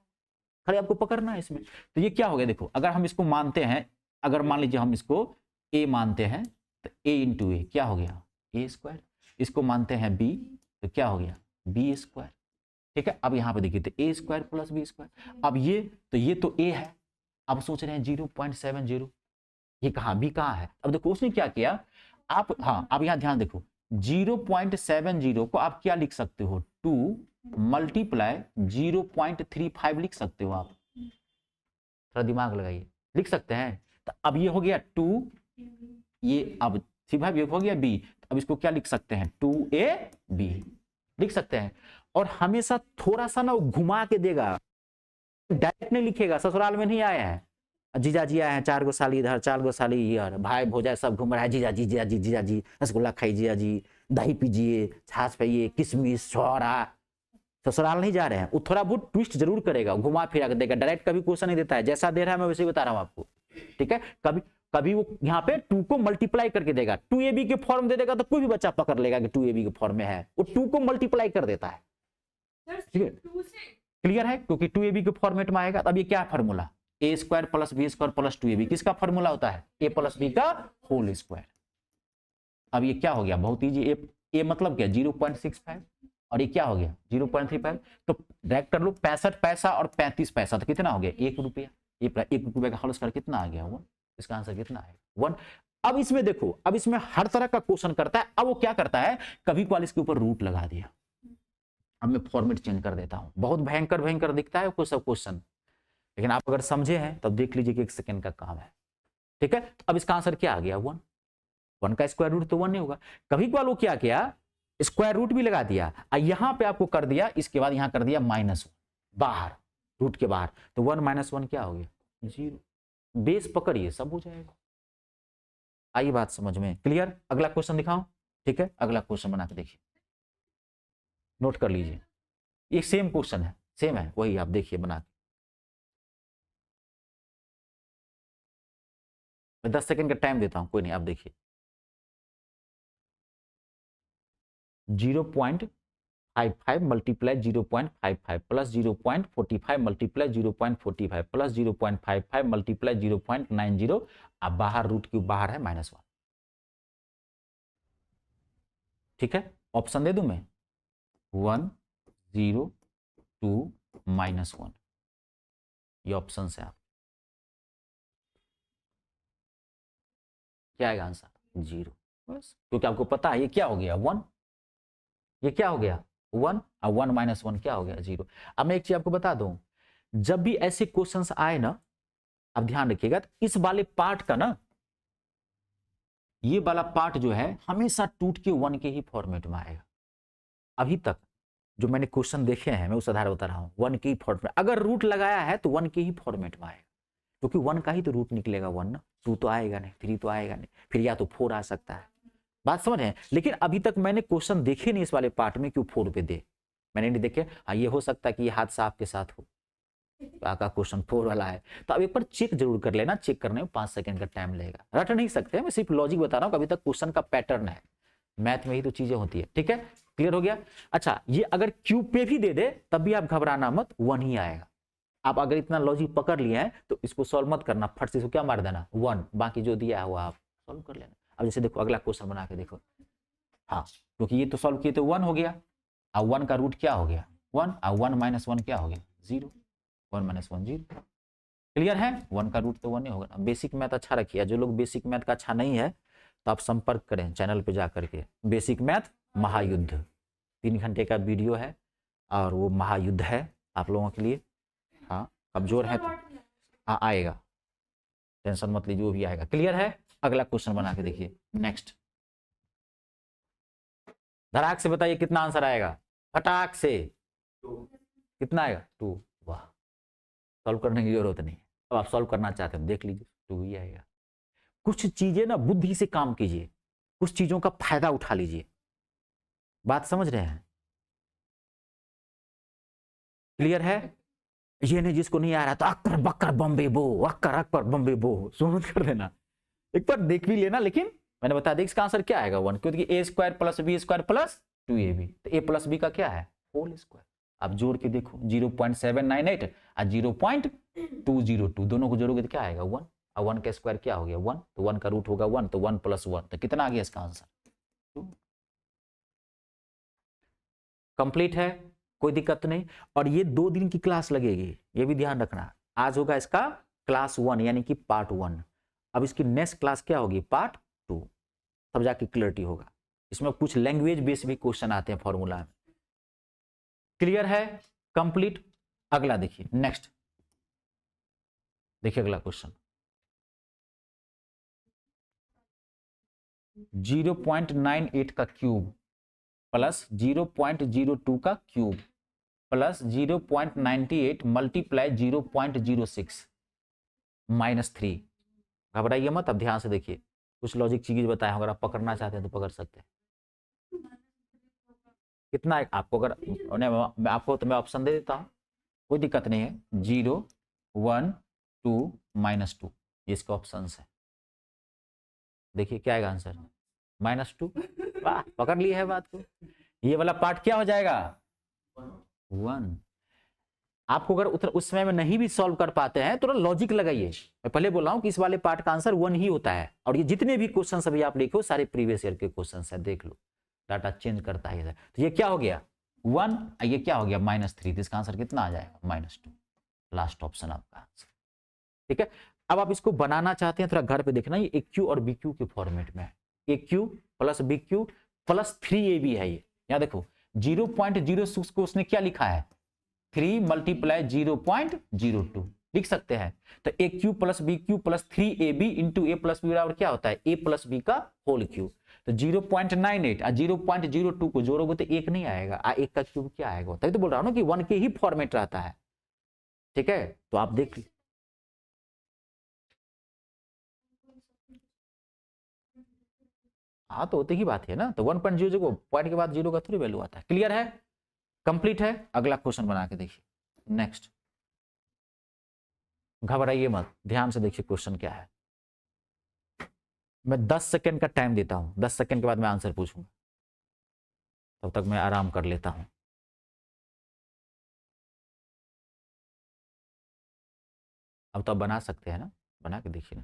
खाली आपको पकड़ना है इसमें। तो ये क्या हो गया? देखो अगर हम इसको मानते हैं, अगर मान लीजिए हम इसको a मानते हैं, तो a इंटू ए क्या हो गया? A square. इसको मानते हैं b, तो क्या हो गया? B square. ठीक है। अब यहाँ पे देखिए, तो a square plus B square. अब ये तो ए है, अब सोच रहे हैं 0.70, ये कहाँ? बी कहाँ है? अब देखो उसने क्या किया, आप हाँ अब यहाँ ध्यान देखो, 0.70 को आप क्या लिख सकते हो? 2 मल्टीप्लाई 0.35 लिख सकते हो आप। थोड़ा दिमाग लगाइए, लिख सकते हैं। तो अब ये हो गया 2, ये अब सीधा ये हो गया b। अब इसको क्या लिख सकते हैं? 2ab लिख सकते हैं। और हमेशा थोड़ा सा ना वो घुमा के देगा, डायरेक्ट नहीं लिखेगा। ससुराल में नहीं आया है, जीजा जी आए हैं, 4 गो साली इधर, 4 गो साली इधर, भाई भौजाई सब घूम रहा है, जीजा जी जीजा जी जीजा जी, रसगुल्ला खाइए जीजा जी, दही पीजिए, छाछ पिए, किशमिश छोड़ा। ससुराल नहीं जा रहे हैं। वो थोड़ा बहुत ट्विस्ट जरूर करेगा, घुमा फिरा के देगा, डायरेक्ट कभी क्वेश्चन नहीं देता है। जैसा दे रहा है मैं वैसे ही बता रहा हूँ आपको, ठीक है। कभी वो यहाँ पे 2 को मल्टीप्लाई करके देगा, 2ab के फॉर्म दे देगा तो कोई भी बच्चा पकड़ लेगा कि 2ab के फॉर्म में है। वो 2 को मल्टीप्लाई कर देता है, ठीक है। क्लियर है? क्योंकि 2ab के फॉर्मेट में आएगा। अब ये क्या formula? A square plus B square plus 2ab किसका फॉर्मूला होता है? ए प्लस बी का होल स्क्वायर। अब ये क्या हो गया? बहुत ईजी। ए मतलब क्या? 0.65, और ये क्या हो गया? 0.35। तो डायरेक्ट कर लो, 65 पैसा और 35 पैसा, तो कितना हो गया? 1 रुपया। ये 1 रुपये का होल स्क्वायर कितना आ गया? 1। इसका आंसर कितना है? 1। अब इसमें देखो, अब इसमें हर तरह का क्वेश्चन करता है। अब वो क्या करता है, कभी कभार इसके ऊपर रूट लगा दिया। अब मैं फॉर्मेट चेंज कर देता हूं। बहुत भयंकर भयंकर दिखता है सब क्वेश्चन, लेकिन आप अगर समझे हैं तब देख लीजिए कि 1 सेकंड का काम है, ठीक है। तो अब इसका आंसर क्या आ गया? 1। 1 का स्क्वायर रूट तो 1 नहीं होगा। कभी कभार वो क्या किया, स्क्वायर रूट भी लगा दिया, यहां पे आपको कर दिया, इसके बाद यहां कर दिया -1 बाहर, रूट के बाहर। तो 1 - 1 क्या हो गया? 0। बेस पकड़िए, सब हो जाएगा। आई बात समझ में? क्लियर? अगला क्वेश्चन दिखाओ, ठीक है। अगला क्वेश्चन बना के देखिए, नोट कर लीजिए। ये सेम क्वेश्चन है, सेम है वही, आप देखिए बना के। मैं 10 सेकंड का टाइम देता हूं, कोई नहीं, आप देखिए। 0.55 multiply 0.55 plus 0.45 multiply 0.45 plus 0.55 multiply 0.90। अब बाहर रूट के बाहर है -1, ठीक है। ऑप्शन दे दूं मैं? 1 0 2 -1, ये ऑप्शन है। आप क्या आएगा आंसर? 0, बस। क्योंकि आपको पता है ये क्या हो गया? 1। ये क्या हो गया? 1, और 1 - 1 क्या हो गया? 0। अब मैं एक चीज आपको बता दूं, जब भी ऐसे क्वेश्चंस आए ना, अब ध्यान रखिएगा, इस वाले पार्ट का ना, ये वाला पार्ट जो है हमेशा टूट के 1 के ही फॉर्मेट में आएगा। अभी तक जो मैंने क्वेश्चन देखे हैं, मैं उस आधार बता रहा हूं, 1 के ही फॉर्मेट। अगर रूट लगाया है तो 1 के ही फॉर्मेट में आएगा, क्योंकि 1 का ही तो रूट निकलेगा 1 ना। 2 तो आएगा नहीं, 3 तो आएगा नहीं, फिर या तो 4 आ सकता है। बात समझ है? लेकिन अभी तक मैंने क्वेश्चन देखे नहीं इस वाले पार्ट में, क्यों 4 पे दे, मैंने नहीं देखे। हाँ, ये हो सकता है कि ये हादसा आपके साथ हो, आपका क्वेश्चन 4 वाला है। तो अब एक बार चेक जरूर कर लेना, चेक करने में 5 सेकंड का टाइम लगेगा। रट नहीं सकते, मैं सिर्फ लॉजिक बता रहा हूँ। अभी तक क्वेश्चन का पैटर्न है, मैथ में ही तो चीजें होती है, ठीक है, क्लियर हो गया। अच्छा, ये अगर क्यूब पे भी दे दे तब भी आप घबराना मत, 1 ही आएगा। आप अगर इतना लॉजिक पकड़ लिए हैं तो इसको सॉल्व मत करना, फट से इसको क्या मार देना 1, बाकी जो दिया है वो आप सॉल्व कर लेना। अब जैसे देखो अगला क्वेश्चन बना के देखो, हाँ क्योंकि ये तो सॉल्व किए तो 1 हो गया, अब 1 का रूट क्या हो गया 1, अब 1 माइनस 1 क्या हो गया 0, 1 माइनस 1 0, क्लियर है। 1 का रूट तो 1 ही होगा। बेसिक मैथ अच्छा रखिए, जो लोग बेसिक मैथ का अच्छा नहीं है तो आप संपर्क करें चैनल पे जा करके, बेसिक मैथ महायुद्ध 3 घंटे का वीडियो है और वो महायुद्ध है आप लोगों के लिए। हाँ कमजोर है तो हाँ आएगा, टेंशन मत लीजिए, वो भी आएगा, क्लियर है। अगला क्वेश्चन बना के देखिए नेक्स्ट, धड़ाक से बताइए कितना आंसर आएगा, फटाक से कितना आएगा 2, वाह सॉल्व करने की जरूरत नहीं, अब आप सॉल्व करना चाहते हैं देख लीजिए 2 ही आएगा। कुछ चीजें ना बुद्धि से काम कीजिए, कुछ चीजों का फायदा उठा लीजिए, बात समझ रहे हैं, क्लियर है। ये नहीं जिसको नहीं आ रहा तो अक्कर बक्कर बम्बे बो, अक्कर अक्कर बम्बे बो सुन कर देना, एक बार देख भी लेना। लेकिन मैंने बता दिया इसका आंसर क्या आएगा 1, क्योंकि A square plus B square plus 2ab, तो ए प्लस बी का क्या है होल स्क्वायर। आप जोड़ के देखो 0.798 और 0.202 दोनों को जोड़ोगे तो क्या आएगा 1, और 1 का स्क्वायर क्या हो गया 1, तो 1 का रूट होगा 1, तो 1 + 1 तो कितना आ गया इसका आंसर 2। कंप्लीट है, कोई दिक्कत नहीं। और ये 2 दिन की क्लास लगेगी, ये भी ध्यान रखना। आज होगा इसका क्लास 1 यानी कि पार्ट 1, अब इसकी नेक्स्ट क्लास क्या होगी पार्ट 2, तब जाके क्लियरिटी होगा। इसमें कुछ लैंग्वेज बेस्ड भी क्वेश्चन आते हैं फॉर्मूला में, क्लियर है, कंप्लीट। अगला देखिए नेक्स्ट, देखिए अगला क्वेश्चन 0.98 का क्यूब प्लस 0.02 का क्यूब प्लस 0.98 मल्टीप्लाई 0.06 -3। घबराइए मत, अब ध्यान से देखिए, कुछ लॉजिक चीज बताए, अगर आप पकड़ना चाहते हैं तो पकड़ सकते हैं। कितना है आपको, अगर मैं आपको तो मैं ऑप्शन दे देता हूँ, कोई दिक्कत नहीं है, 0 1 2 -2 ये इसका ऑप्शन है। देखिए क्या आएगा आंसर -2, वाह पकड़ लिया है बात को। ये वाला पार्ट क्या हो जाएगा 1। आपको अगर उस समय में नहीं भी सॉल्व कर पाते हैं तो लॉजिक लगाइए, मैं पहले बोल रहा हूं कि इस वाले पार्ट का आंसर 1 ही होता है, और ये जितने भी क्वेश्चन अभी आप लिखो सारे प्रीवियस ईयर के क्वेश्चन है, देख लो डाटा चेंज करता है। तो ये क्या हो गया 1, ये क्या हो गया -3, तो इसका आंसर कितना आ जाएगा -2, लास्ट ऑप्शन आपका आंसर, ठीक है। अब आप इसको बनाना चाहते हैं थोड़ा घर पे देखना, ये AQ और BQ के फॉर्मेट में है, AQ + BQ + 3AB है ये। यहाँ देखो 0.06 को उसने क्या लिखा है 3 × 0.02 लिख सकते हैं, तो AQ + BQ + 3AB × A + B बराबर क्या होता है A + B का होल क्यूब। तो 0.98 और 0.02 को जोड़ोगे तो 1 नहीं आएगा, 1 का क्यूब क्या आएगा, तभी तो बोल रहा हूं ना कि 1 के ही फॉर्मेट रहता है, ठीक है। तो आप देख हाँ तो होती ही बात है ना, तो 1.00 को पॉइंट के बाद 0 का थोड़ी वैल्यू आता है, क्लियर है, कंप्लीट है। अगला क्वेश्चन बना के देखिए नेक्स्ट, घबराइए मत, ध्यान से देखिए क्वेश्चन क्या है। मैं 10 सेकंड का टाइम देता हूं, 10 सेकंड के बाद मैं आंसर पूछूंगा, तब तक मैं आराम कर लेता हूं। अब तो आप बना सकते हैं ना, बना के देखिए ना।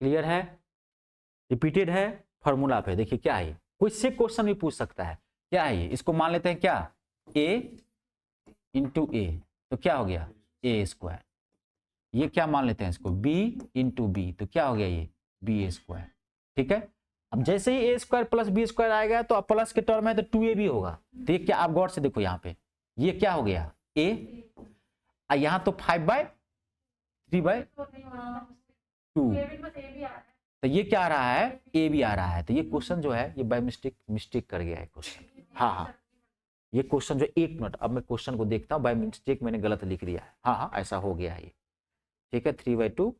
क्लियर है, रिपीटेड है फॉर्मूला पे, देखिए क्या है, कोई से क्वेश्चन भी पूछ सकता है, क्या है ये, इसको मान लेते हैं क्या A × A, तो क्या हो गया A², ये क्या मान लेते हैं इसको B × B, तो क्या हो गया ये B², ठीक है। अब जैसे ही ए स्क्वायर प्लस बी स्क्वायर आएगा तो अब प्लस के टर्म है तो 2ab होगा। तो ये क्या, आप गौर से देखो यहाँ पे ये क्या हो गया a, यहाँ तो 5/3/2, तो ये क्या आ रहा है a भी आ रहा है। तो ये क्वेश्चन जो है ये बाय मिस्टेक कर गया है क्वेश्चन। हाँ ये क्वेश्चन जो, एक मिनट अब मैं क्वेश्चन को देखता हूँ, बाय मिस्टेक मैंने गलत लिख दिया है। हाँ ऐसा हो गया है ये, ठीक है 3/2।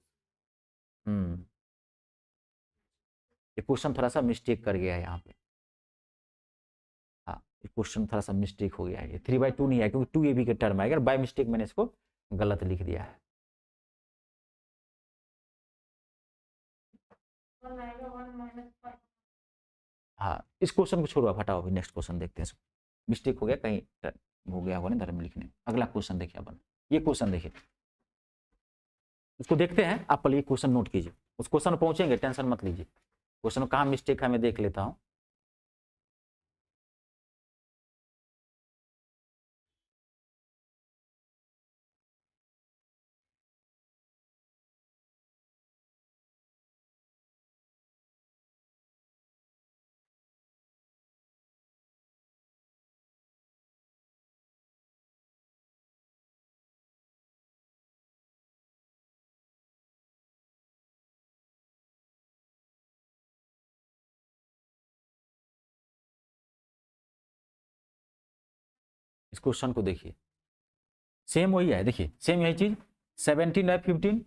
ये क्वेश्चन थोड़ा सा मिस्टेक कर गया है यहाँ पे। हाँ ये क्वेश्चन थोड़ा सा मिस्टेक हो गया है, ये 3/2 नहीं है क्योंकि 2ab के टर्म आएगा, बाय मिस्टेक मैंने इसको गलत लिख दिया है। हाँ इस क्वेश्चन को छोड़ो, हटाओ, अभी नेक्स्ट क्वेश्चन देखते हैं। मिस्टेक हो गया कहीं हो गया होगा ना धर्म लिखने। अगला क्वेश्चन देखिए अपन, ये क्वेश्चन देखिए, उसको देखते हैं। आप पहले ये क्वेश्चन नोट कीजिए, उस क्वेश्चन पहुंचेंगे, टेंशन मत लीजिए। क्वेश्चन में कहाँ मिस्टेक है मैं देख लेता हूँ। इस क्वेश्चन को देखिए, सेम वही है, देखिए सेम यही चीज 17/15,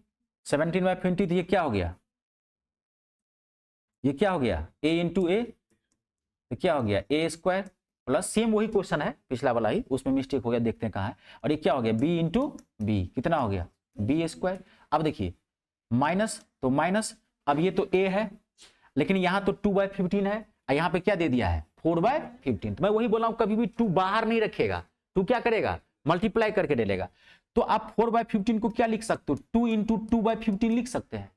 17/20, तो ये क्या हो गया, ये क्या हो गया a इंटू ए, तो क्या हो गया a स्क्वायर प्लस, सेम वही क्वेश्चन है पिछला वाला ही, उसमें मिस्टेक हो गया, देखते हैं कहाँ है। और ये क्या हो गया b इंटू बी, कितना हो गया b स्क्वायर। अब देखिए माइनस तो माइनस, अब ये तो a है लेकिन यहाँ तो 2/15 है, यहाँ पे क्या दे दिया है 4/15। तो मैं वही बोला हूँ कभी भी 2 बाहर नहीं रखेगा, 2 क्या करेगा मल्टीप्लाई करके डालेगा। तो आप 4/15 को क्या लिख सकते हो 2 इंटू 2/15 लिख सकते हैं।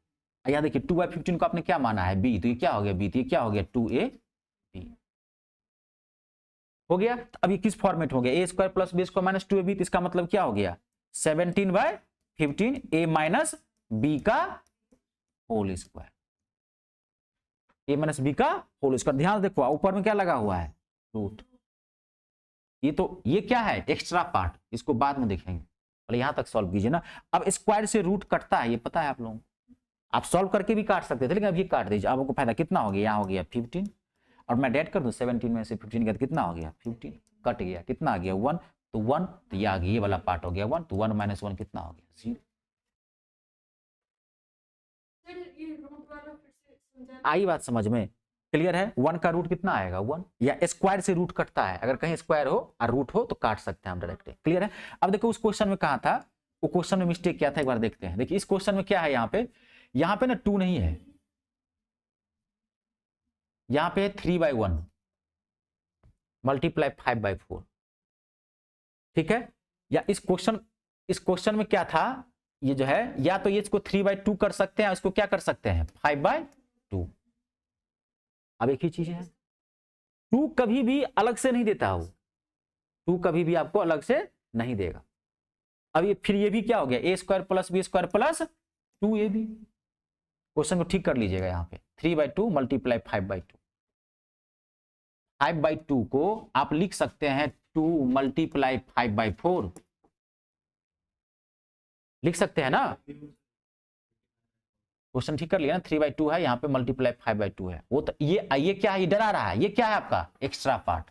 यहाँ देखिए 2/15 को आपने क्या माना है b, तो ये क्या हो गया b, तो ये क्या हो गया 2ab हो गया। तो अब ये किस फॉर्मेट हो गया a square plus b square minus 2ab, तो इसका मतलब क्या हो गया 17/15 a माइनस b का whole square, a minus B का होल स्क्वायर। ध्यान देखो ऊपर में क्या लगा हुआ है रूट, ये क्या है एक्स्ट्रा पार्ट, इसको बाद में देखेंगे, पहले यहां तक सॉल्व कीजिए ना। अब स्क्वायर से रूट कटता है, ये पता है आप लोगों को, आप सॉल्व करके भी काट सकते थे लेकिन अब ये काट दीजिए, आपको फायदा कितना हो गया, यहाँ हो गया 15 और मैं डेट कर दूं 17 में से 15 का, कितना हो गया 15, कट गया, कितना आ गया 1, तो 1, तो ये आ गया, ये वाला पार्ट हो गया 1, तो 1 माइनस 1 कितना हो गया 0। आई बात समझ में, क्लियर है। 1 का रूट कितना आएगा 1, या स्क्वायर से रूट कटता है, अगर कहीं स्क्वायर हो और रूट हो तो काट सकते हैं हम डायरेक्ट, क्लियर है। अब देखो उस क्वेश्चन में कहा था, वो क्वेश्चन में मिस्टेक क्या था एक बार देखते हैं। देखिए इस क्वेश्चन में क्या है, यहाँ पे ना 2 नहीं है, यहाँ पे 3/1 मल्टीप्लाई 5/4, ठीक है। या इस क्वेश्चन में क्या था, ये जो है या तो ये इसको 3/2 कर सकते हैं, इसको क्या कर सकते हैं 5/2। अब एक ही चीज है, 2 कभी भी अलग से नहीं देता, वो 2 कभी भी आपको अलग से नहीं देगा। अब ये फिर ये भी क्या हो गया a square plus b square plus 2ab, question को ठीक कर लीजिएगा। यहाँ पे 3/2 मल्टीप्लाई 5/2, 5/2 को आप लिख सकते हैं 2 मल्टीप्लाई 5/4, लिख सकते हैं ना, क्वेश्चन ठीक कर लिया ना। 3/2 है, यहाँ पे मल्टीप्लाई 5/2 है, वो तो ये क्या है, ये डरा रहा है, ये क्या है आपका एक्स्ट्रा पार्ट,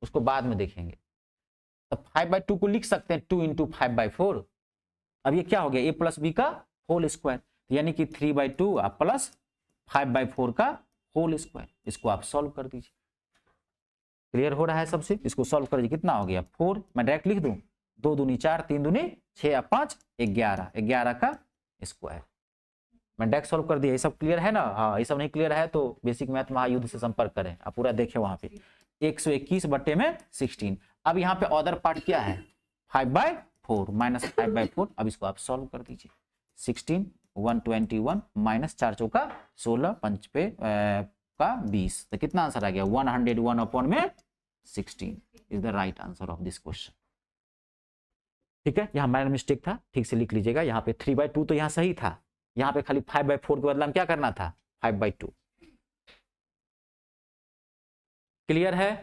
उसको बाद में देखेंगे। तो 5/2 को लिख सकते हैं 2 इंटू 5/4। अब ये क्या हो गया a प्लस बी का होल स्क्वायर, यानी कि 3/2 प्लस 5/4 का होल स्क्वायर, इसको आप सॉल्व कर दीजिए। क्लियर हो रहा है सबसे, इसको सॉल्व कर दीजिए, कितना हो गया 4, मैं डायरेक्ट लिख दूं 2 दूनी 4, 3 दूनी 6 या 5 11, 11 का स्क्वायर, मैं डायरेक्ट सॉल्व कर दिया। ये सब क्लियर है ना। हाँ ये सब नहीं क्लियर है तो बेसिक मैथ महायुद्ध से संपर्क करें, आप पूरा देखें वहां पे 121/16। अब यहाँ पे अदर पार्ट क्या है 5/4 माइनस 5/4, अब इसको आप सॉल्व कर दीजिए। 16 121 माइनस 4 चौका 16 5 पे का 20, तो कितना आंसर आ गया 101/16 is the right answer of this question. ठीक है, यहाँ माइनर मिस्टेक था, ठीक से लिख लीजिएगा। यहाँ पे 3/2 तो यहाँ सही था, यहाँ पे खाली 5/4 के बदला में क्या करना था 5/2। क्लियर है?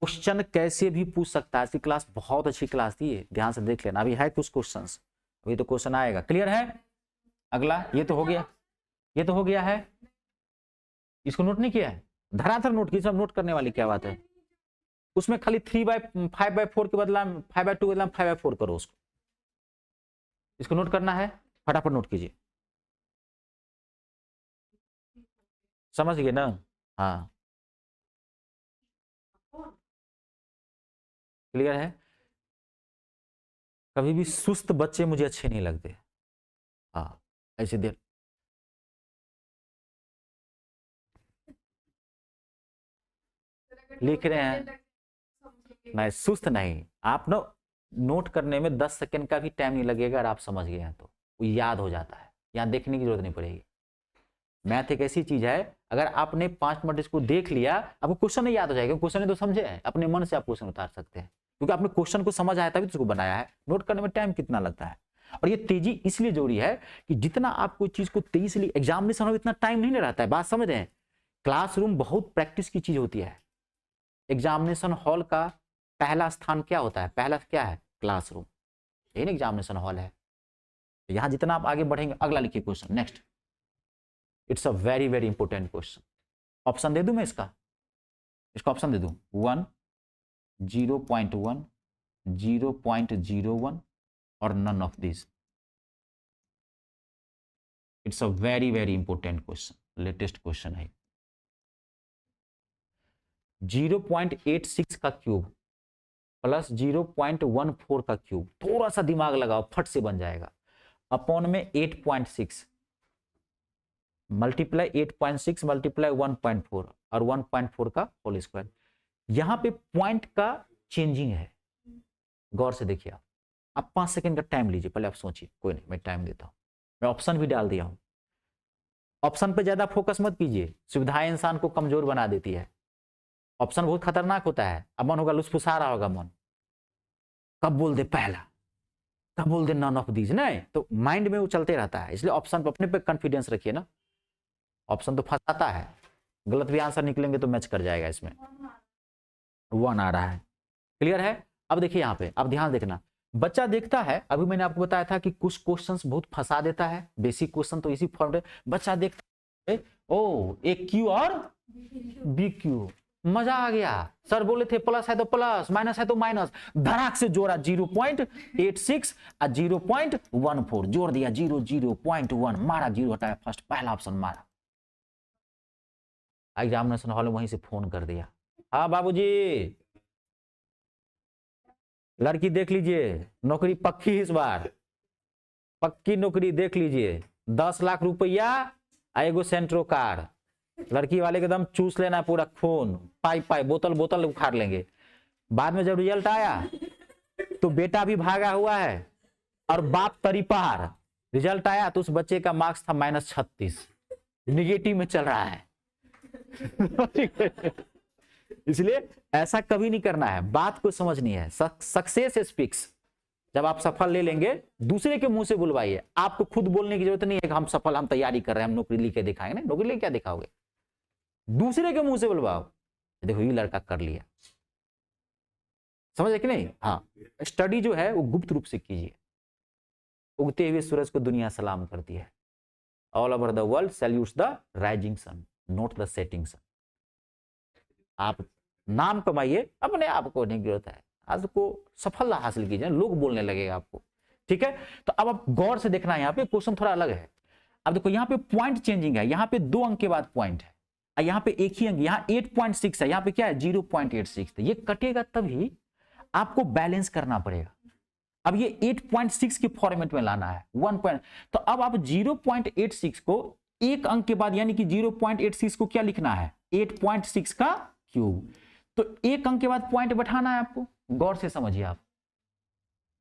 क्वेश्चन कैसे भी पूछ सकता है। ऐसी क्लास बहुत अच्छी क्लास थी, ध्यान से देख लेना। अभी है कुछ क्वेश्चंस, अभी तो क्वेश्चन आएगा। क्लियर है? अगला ये तो हो गया, ये तो हो गया है। इसको नोट नहीं किया है? धराधर नोट की, सब नोट करने वाली क्या बात है। उसमें खाली 3/5/4 के बदला 5/2 के बदला 5/4 करो उसको। इसको नोट करना है, फटाफट नोट कीजिए। समझ गए ना? हाँ, क्लियर है? कभी भी सुस्त बच्चे मुझे अच्छे नहीं लगते। हाँ, ऐसे देख लिख रहे हैं, नहीं सुस्त नहीं। आप नोट करने में 10 सेकंड का भी टाइम नहीं लगेगा, और आप समझ गए हैं तो वो याद हो जाता है, यहाँ देखने की जरूरत नहीं पड़ेगी। मैथ एक ऐसी चीज है, अगर आपने 5 मिनट इसको देख लिया, आपको क्वेश्चन नहीं याद हो जाएगा। क्वेश्चन तो समझे हैं, अपने मन से आप क्वेश्चन उतार सकते हैं, क्योंकि आपने क्वेश्चन को समझ आया तभी तो उसको बनाया है। नोट करने में टाइम कितना लगता है, और ये तेजी इसलिए जरूरी है कि जितना आप कोई चीज को तेजी से एग्जामिनेशन में इतना टाइम नहीं रहता है। बात समझ रहे हैं? क्लासरूम बहुत प्रैक्टिस की चीज होती है। एग्जामिनेशन हॉल का पहला स्थान क्या होता है? पहला क्या है? क्लासरूम। यही एग्जामिनेशन हॉल है। यहां जितना आप आगे बढ़ेंगे। अगला लिखिए question, next. It's a very very important question. Option दे दूं मैं इसका? इसका ऑप्शन दे दूं 1, 0.1, 0.01 और none of this. It's a very very important question, latest question है। 0.86 का क्यूब प्लस 0.14 का क्यूब, थोड़ा सा दिमाग लगाओ, फट से बन जाएगा। अपॉन में 8.6 मल्टीप्लाई 8.6 मल्टीप्लाई 1.4 और 1.4 का होल स्क्वायर। यहां पे पॉइंट का चेंजिंग है, गौर से देखिए। आप 5 सेकंड का टाइम लीजिए, पहले आप सोचिए। कोई नहीं, मैं टाइम देता हूं। मैं ऑप्शन भी डाल दिया हूं। ऑप्शन पे ज्यादा फोकस मत कीजिए, सुविधाएं इंसान को कमजोर बना देती है। ऑप्शन बहुत खतरनाक होता है। अब मन होगा, लुसफुसा रहा होगा मन, कब बोल दे पहला, कब बोल दे नन ऑफ दीज, नहीं तो माइंड में वो चलते रहता है। इसलिए ऑप्शन पे अपने पे कॉन्फिडेंस रखिए ना। ऑप्शन तो फंसाता है, गलत भी आंसर निकलेंगे तो मैच कर जाएगा। इसमें 1 आ रहा है। क्लियर है? अब देखिए यहाँ पे, अब ध्यान देखना। बच्चा देखता है, अभी मैंने आपको बताया था कि कुछ क्वेश्चंस बहुत फंसा देता है। बेसिक क्वेश्चन तो इसी फॉर्म में बच्चा देखता है, ओ एक क्यू और बी क्यू, मजा आ गया। सर बोले थे प्लस है तो प्लस, माइनस है तो माइनस, धड़ाक से जोड़ा 0.86 और 0.14 जोड़ दिया। 0.1 मारा, 0 हटाया, फर्स्ट पहला ऑप्शन मारा। एग्जामिनेशन हॉल में वहीं से फोन कर दिया, हाँ बाबूजी लड़की देख लीजिए, नौकरी पक्की इस बार, पक्की नौकरी देख लीजिए, 10 लाख रुपया एगो सेंट्रो कार। लड़की वाले के एकदम चूस लेना पूरा खून, पाइप पाइप बोतल बोतल उखाड़ लेंगे। बाद में जब रिजल्ट आया तो बेटा भी भागा हुआ है और बाप तरीपार। रिजल्ट आया तो उस बच्चे का मार्क्स था -36, निगेटिव में चल रहा है। इसलिए ऐसा कभी नहीं करना है, बात को समझनी है। Success speaks. जब आप सफल ले लेंगे, दूसरे के मुंह से बुलवाइए, आपको खुद बोलने की जरूरत नहीं है कि हम सफल, हम तैयारी कर रहे हैं, हम नौकरी लेके दिखाएंगे। नहीं, नौकरी लेके क्या दिखाओगे, दूसरे के मुंह से बुलवाओ, देखो ये लड़का कर लिया। समझे कि नहीं? हाँ, स्टडी जो है वो गुप्त रूप से कीजिए। उगते हुए सूरज को दुनिया सलाम करती है। All over the world salutes the rising sun, not the setting sun. आप नाम कमाइए, अपने आप को नहीं जरूरत है, आज को सफलता हासिल कीजिए, लोग बोलने लगेगा आपको। ठीक है? तो अब आप गौर से देखना, यहाँ पे क्वेश्चन थोड़ा अलग है। अब देखो यहाँ पे पॉइंट चेंजिंग है, यहाँ पे 2 अंक के बाद पॉइंट है, यहाँ पे एक ही अंक, यहाँ 8.6 है, यहाँ पे क्या है 0.86। ये कटेगा तभी आपको बैलेंस करना पड़ेगा। अब ये 8.6 के फॉर्मेट में लाना है 1 पॉइंट। तो अब आप 0.86 को एक अंक के बाद, यानी कि 0.86 को क्या लिखना है 8.6 का क्यूब। तो एक अंक के बाद पॉइंट बढ़ाना है आपको, गौर से समझिए। आप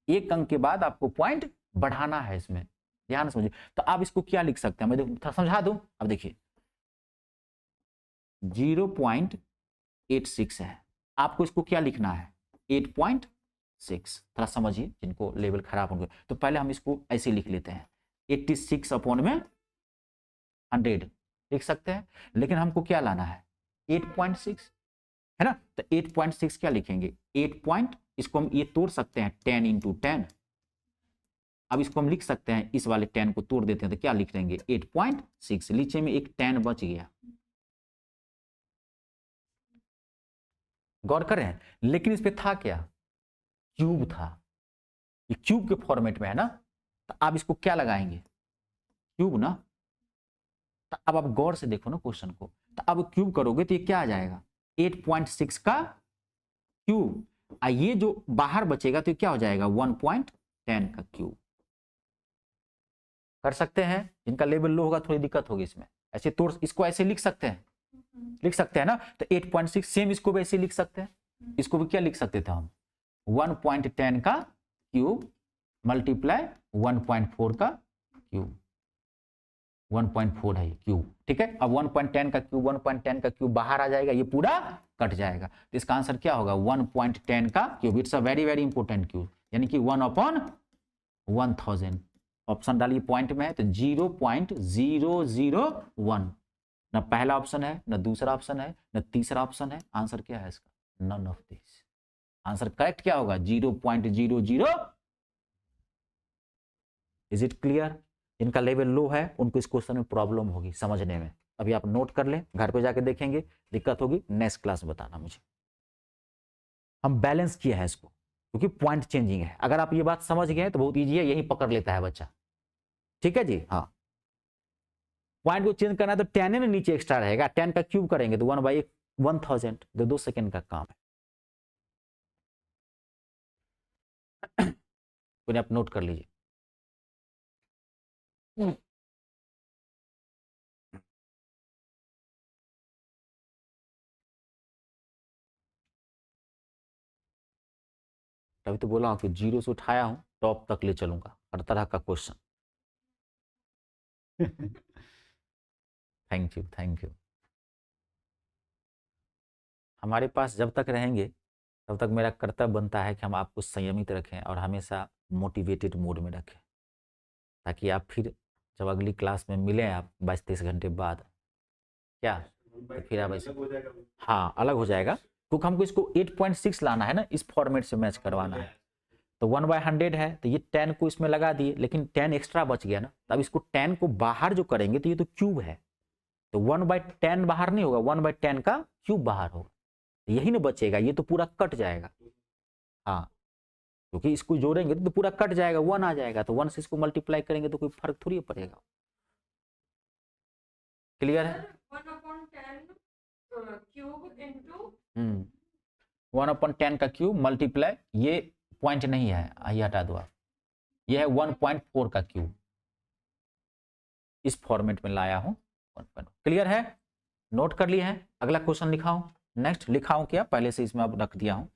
एक अंक के बाद आपको पॉइंट बढ़ाना है, इसमें ध्यान समझिए। तो आप इसको क्या लिख सकते हैं, मैं थोड़ा समझा दूं। अब देखिए 0.86 है, आपको इसको क्या लिखना है 8.6। थोड़ा समझिए, जिनको लेवल खराब होंगे। तो पहले हम इसको ऐसे लिख लेते हैं, 86 अपॉन में 100 लिख सकते हैं, लेकिन हमको क्या लाना है 8.6, है ना। तो 8.6 क्या लिखेंगे, 8 पॉइंट, इसको हम ये तोड़ सकते हैं 10 इंटू 10। अब इसको हम लिख सकते हैं, इस वाले 10 को तोड़ देते हैं तो क्या लिख देंगे 8.6। नीचे में एक 10 बच गया, गौर कर रहे हैं। लेकिन इस पे था क्या, क्यूब था, ये क्यूब के फॉर्मेट में है ना। तो आप इसको क्या लगाएंगे, क्यूब ना। तो अब आप गौर से देखो ना क्वेश्चन को, तो अब क्यूब करोगे तो ये क्या आ जाएगा 8.6 का क्यूब, और ये जो बाहर बचेगा तो ये क्या हो जाएगा 1.10 का क्यूब। कर सकते हैं, जिनका लेवल लो होगा थोड़ी दिक्कत होगी इसमें। ऐसे तोड़, इसको ऐसे लिख सकते हैं, लिख सकते हैं ना। तो 8.6 सेम इसको भी ऐसे लिख सकते हैं। इसको भी क्या लिख सकते थे हम 1.10 का क्यूब मल्टीप्लाई 1.4 का क्यूब, 1.4 है क्यूब, ठीक है। अब 1.10 का क्यूब, 1.10 का क्यूब बाहर आ जाएगा, ये पूरा कट जाएगा। तो इसका आंसर क्या होगा 1.10 का cube. It's a very very important cube, यानी कि 1/1000। ऑप्शन डालिए पॉइंट में है तो 0.001। ना पहला ऑप्शन है, ना दूसरा ऑप्शन है, ना तीसरा ऑप्शन है। आंसर क्या है इसका, none of this. Answer correct क्या होगा 0.00। Is it clear. जिनका लेवल लो है उनको इस क्वेश्चन में प्रॉब्लम होगी समझने में। अभी आप नोट कर लें, घर पे जाके देखेंगे, दिक्कत होगी नेक्स्ट क्लास बताना मुझे। हम बैलेंस किया है इसको क्योंकि पॉइंट चेंजिंग है। अगर आप ये बात समझ गए तो बहुत ईजी है, यही पकड़ लेता है बच्चा, ठीक है जी। हाँ, पॉइंट को चेंज करना है तो 10 है ना, नीचे एक्स्ट्रा रहेगा, 10 का क्यूब करेंगे तो 1/1000, 2 सेकेंड का काम है। कोई आप नोट कर लीजिए। तभी तो बोला हूं कि 0 से उठाया हूं, टॉप तक ले चलूंगा हर तरह का question. Thank you, thank you. हमारे पास जब तक रहेंगे तब तक मेरा कर्तव्य बनता है कि हम आपको संयमित रखें और हमेशा मोटिवेटेड मोड में रखें, ताकि आप फिर जब अगली क्लास में मिलें आप 22-23 घंटे बाद, क्या तो फिर आप ऐसे हाँ अलग हो जाएगा। क्योंकि हमको इसको 8.6 लाना है ना, इस फॉर्मेट से मैच करवाना है। तो 1/100 है तो ये 10 को इसमें लगा दिए, लेकिन 10 एक्स्ट्रा बच गया ना। तो अब इसको 10 को बाहर जो करेंगे तो ये तो क्यूब है, तो 1/10 बाहर नहीं होगा, 1/10 का क्यूब बाहर होगा, यही ना बचेगा, ये तो पूरा कट जाएगा। हाँ, क्योंकि इसको जोड़ेंगे तो पूरा कट जाएगा, 1 आ जाएगा, तो 1 से इसको मल्टीप्लाई करेंगे तो कोई फर्क थोड़ी पड़ेगा। क्लियर है। 1/10 क्यूब इंटू 1/10 का क्यूब मल्टीप्लाई, ये पॉइंट नहीं है, ये हटा दो आप, ये है 1.4 का क्यूब। इस फॉर्मेट में लाया हूं 1. क्लियर है, नोट कर लिए हैं। अगला क्वेश्चन लिखाऊं, नेक्स्ट लिखाऊं क्या, पहले से इसमें अब रख दिया हूं,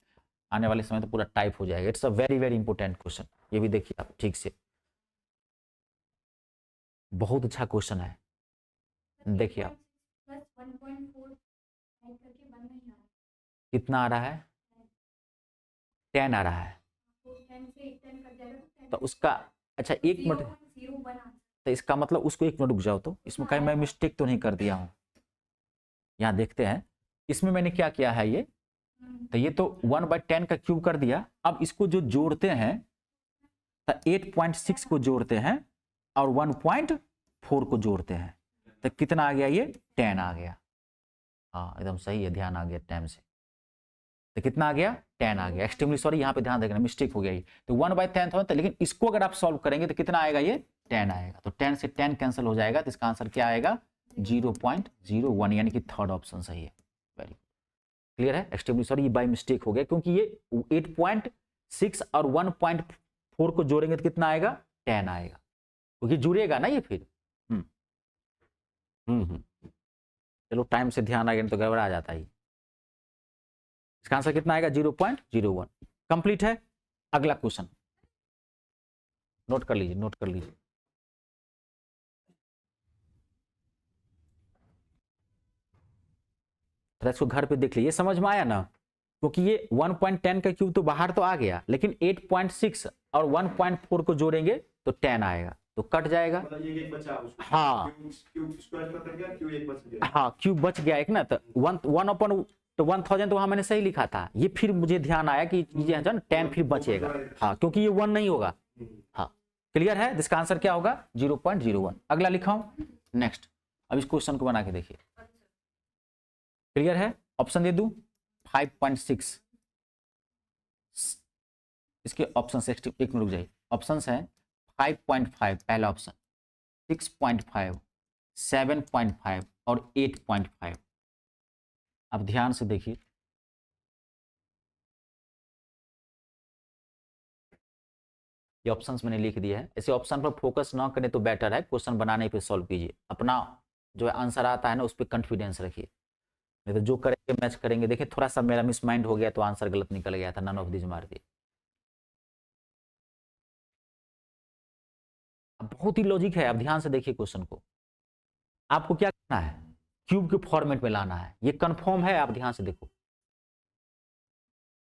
आने वाले समय तो पूरा टाइप हो जाएगा। It's a very very important question, ये भी देखिए आप ठीक से, बहुत अच्छा क्वेश्चन है। देखिए आप कितना आ रहा है, 10 आ रहा है, तो उसका अच्छा 1 मिनट, तो इसका मतलब उसको 1 मिनट रुक जाओ, तो इसमें कहीं मैं मिस्टेक तो नहीं कर दिया हूं। यहाँ देखते हैं, इसमें मैंने क्या किया है, ये तो ये तो 1/10 का क्यूब कर दिया। अब इसको जो जोड़ते हैं तो 8.6 को जोड़ते हैं और 1.4 को जोड़ते हैं, तो कितना आ गया, ये 10 आ गया। हाँ एकदम सही है, ध्यान आ गया टाइम से। तो कितना आ गया 10 आ गया। एक्सट्रीमली सॉरी, यहाँ पे ध्यान देना, मिस्टेक हो गया ये, तो 1/10 था, लेकिन इसको अगर आप सॉल्व करेंगे तो कितना आएगा, ये 10 आएगा। तो 10 से 10 कैंसिल हो जाएगा, तो इसका आंसर क्या आएगा 0.01, यानी कि थर्ड ऑप्शन सही है। वेरी क्लियर है। एक्सट्रीमली सॉरी, ये बाय मिस्टेक हो गया, क्योंकि ये 8.6 और 1.4 को जोड़ेंगे तो कितना आएगा 10 आएगा, क्योंकि जुड़ेगा ना ये फिर। चलो टाइम से ध्यान आ गया, तो गड़बड़ा जाता है। इसका आंसर कितना आएगा 0.01। कंप्लीट है। अगला क्वेश्चन नोट कर लीजिए, नोट कर लीजिए। थोड़ा इसको घर पे देख लीजिए, समझ में आया ना, क्योंकि ये 1.10 का क्यूब तो बाहर तो आ गया, लेकिन 8.6 और 1.4 को जोड़ेंगे तो 10 आएगा, तो कट जाएगा। ये एक बचा हाँ क्यूब स्क्वायर कट गया, क्यूब एक बच गया। हाँ, क्यूब बच गया एक ना, तो 1/1 तो 1000 तो वहां मैंने सही लिखा था, ये फिर मुझे ध्यान आया कि ये जो 10 फिर बचेगा, हाँ क्योंकि ये 1 नहीं होगा। हाँ क्लियर है, इसका आंसर क्या होगा 0.01। अगला लिखाऊं, नेक्स्ट। अब इस क्वेश्चन को बना के देखिए, क्लियर है। ऑप्शन दे दूं 5.6, इसके ऑप्शन 60, एक मिनट रुक जाइए। ऑप्शन है 5.5 पहला ऑप्शन, 6.5, 7.5 और 8.5। अब ध्यान से देखिए, ये ऑप्शंस मैंने लिख दिया है। ऐसे ऑप्शन पर फोकस ना करें तो बेटर है, क्वेश्चन बनाने पे सॉल्व कीजिए, अपना जो आंसर आता है ना उस पर कॉन्फिडेंस रखिए, नहीं तो जो करेंगे मैच करेंगे। देखिए थोड़ा सा मेरा मिस माइंड हो गया तो आंसर गलत निकल गया था, नन ऑफ दिस मार दिए। अब बहुत ही लॉजिक है, अब ध्यान से देखिए क्वेश्चन को। आपको क्या करना है, क्यूब के फॉर्मेट में लाना है, ये कंफर्म है, आप ध्यान से देखो,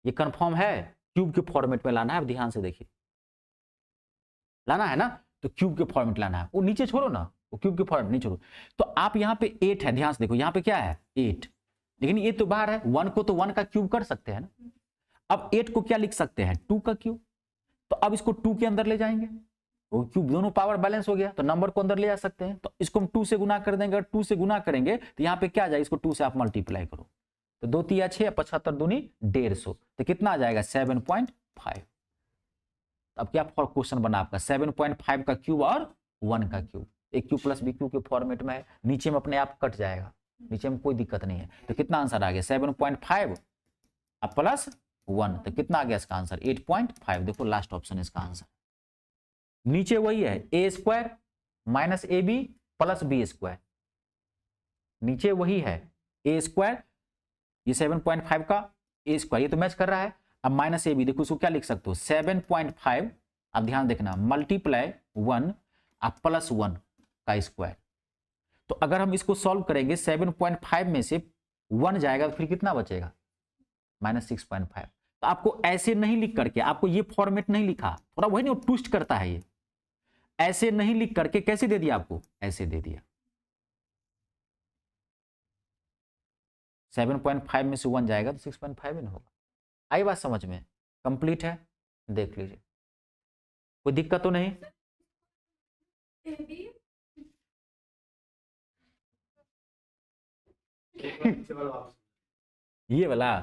ये कंफर्म है, क्यूब के फॉर्मेट में लाना है, आप ध्यान से देखिए, लाना है ना, तो क्यूब के फॉर्मेट लाना है, वो नीचे छोड़ो ना, वो क्यूब के फॉर्मेट नहीं छोड़ो। तो आप यहाँ पे 8 है, ध्यान से देखो यहाँ पे क्या है 8, लेकिन ये तो बाहर है, 1 को तो 1 का क्यूब कर सकते हैं ना। अब 8 को क्या लिख सकते हैं 2 का क्यूब, तो अब इसको 2 के अंदर ले जाएंगे, वो क्यूब दोनों पावर बैलेंस हो गया, तो नंबर को अंदर ले जा सकते हैं। तो इसको हम 2 से गुना कर देंगे, अगर 2 से गुना करेंगे तो यहाँ पे क्या आ जाएगा, इसको 2 से आप मल्टीप्लाई करो, तो 2 तिया 6, 75 दूनी 150, तो कितना आ जाएगा 7.5। अब क्या क्वेश्चन बना आपका 7.5 का क्यूब और 1 का क्यूब, एक क्यूब प्लस बी क्यूब के फॉर्मेट में है, नीचे में अपने आप कट जाएगा, नीचे में कोई दिक्कत नहीं है। तो कितना आंसर आ गया 7.5 अब प्लस 1, तो कितना आ गया इसका आंसर 8.5। देखो लास्ट ऑप्शन इसका आंसर, नीचे वही है A square minus A B plus B square, नीचे वही है ए स्क्वायर, ये 7.5 का ए स्क्वायर, ये तो मैच कर रहा है। अब माइनस ए बी, देखो इसको क्या लिख सकते हो 7.5, अब ध्यान देखना मल्टीप्लाई 1 अब प्लस 1 का स्क्वायर। तो अगर हम इसको सॉल्व करेंगे 7.5 में से 1 जाएगा तो फिर कितना बचेगा -6.5। तो आपको ऐसे नहीं लिख करके, आपको ये फॉर्मेट नहीं लिखा, थोड़ा वही नहीं ट्विस्ट करता है, ये ऐसे नहीं लिख करके कैसे दे दिया आपको, ऐसे दे दिया। 7.5 में से 1 जाएगा तो 6.5 ही होगा। आई बात समझ में, कंप्लीट है, देख लीजिए, कोई दिक्कत तो नहीं। ये वाला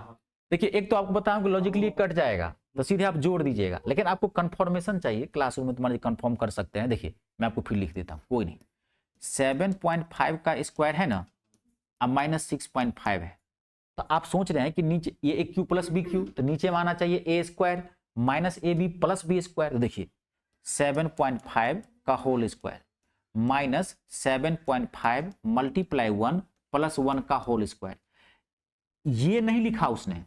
देखिए, एक तो आपको बताऊं कि लॉजिकली कट जाएगा तो सीधे आप जोड़ दीजिएगा, लेकिन आपको कंफर्मेशन चाहिए, क्लासरूम में तुम्हारे कंफर्म कर सकते हैं। देखिए मैं आपको फिर लिख देता हूं, कोई नहीं, 7.5 का स्क्वायर है ना, अब -6.5 है, तो आप सोच रहे हैं कि नीचे ये एक क्यू प्लस बी क्यू, तो नीचे में आना चाहिए A square minus A B plus B square. देखिए 7.5 का whole square minus 7.5 multiply 1 plus 1 का होल स्क्वायर, ये नहीं लिखा उसने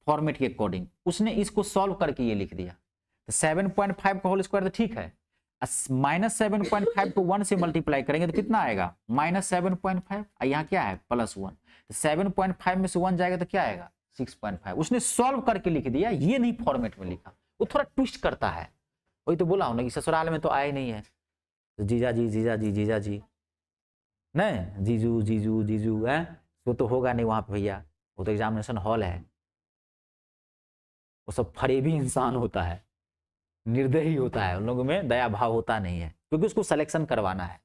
फॉर्मेट के अकॉर्डिंग, उसने इसको सॉल्व करके ये लिख दिया। तो 7.5 का होल स्क्वायर तो ठीक है, -7.5 को 1 से मल्टीप्लाई करेंगे तो कितना आएगा -7.5, यहाँ क्या है +1, तो 7.5 में से 1 जाएगा तो क्या आएगा 6.5। उसने सॉल्व करके लिख दिया, ये नहीं फॉर्मेट में लिखा, वो थोड़ा ट्विस्ट करता है। वही तो बोला हूं ना कि ससुराल में तो आए नहीं है, तो जीजा जी जीजा जी जीजा जी, नहीं जीजू जीजू जीजू है, वो तो होगा नहीं वहां पे भैया, वो तो एग्जामिनेशन हॉल है, वो सब फरेबी इंसान होता है, निर्दयी होता है, उन लोगों में दया भाव होता नहीं है, क्योंकि उसको सिलेक्शन करवाना है,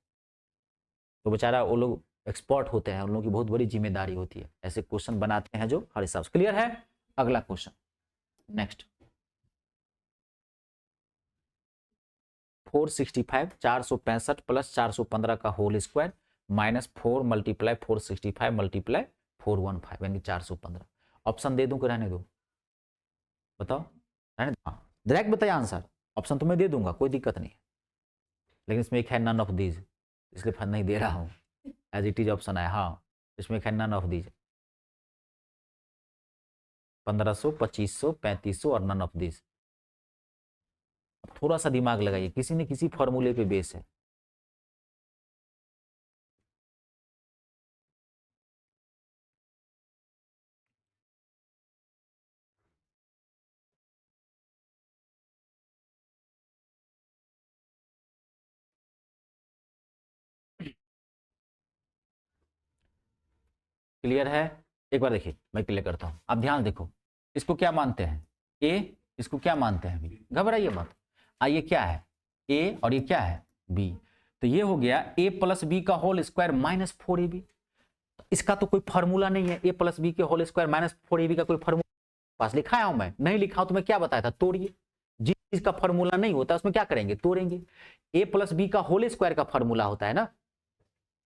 तो बेचारा वो लोग एक्सपर्ट होते हैं, उन लोगों की बहुत बड़ी जिम्मेदारी होती है, ऐसे क्वेश्चन बनाते हैं जो हर हिसाब से। क्लियर है, अगला क्वेश्चन नेक्स्ट। 465 465 प्लस 415 का होल स्क्वायर -4 मल्टीप्लाई 465 मल्टीप्लाई 415 यानी 415। ऑप्शन दे दूं कि रहने दो, बताओ, रहने दो, हाँ डायरेक्ट बताइए आंसर, ऑप्शन तो मैं दे दूंगा कोई दिक्कत नहीं है, लेकिन इसमें एक है नन ऑफ दीज, इसलिए फन नहीं दे रहा हूँ, एज इट इज ऑप्शन है, हाँ इसमें एक है नन ऑफ दीज, 1500 2500 3500 और नन ऑफ दीज। अब थोड़ा सा दिमाग लगाइए, किसी न किसी फॉर्मूले पे बेस है। क्लियर है, एक बार देखिए मैं क्लियर करता हूं, आप ध्यान देखो, इसको क्या मानते हैं ए, इसको क्या मानते हैं बी, घबराइए मत। ये क्या है ए और ये क्या है बी, तो ये हो गया ए प्लस बी का होल स्क्वायर माइनस 4ab। इसका तो कोई फॉर्मूला नहीं है, ए प्लस बी के होल स्क्वायर माइनस 4ab का कोई फॉर्मूला पास लिखाया हूं मैं, नहीं लिखा हूं तो मैं क्या बताया था, तोड़िए। जिस चीज का फॉर्मूला नहीं होता उसमें क्या करेंगे, तोड़ेंगे। ए प्लस बी का होल स्क्वायर का फॉर्मूला होता है ना,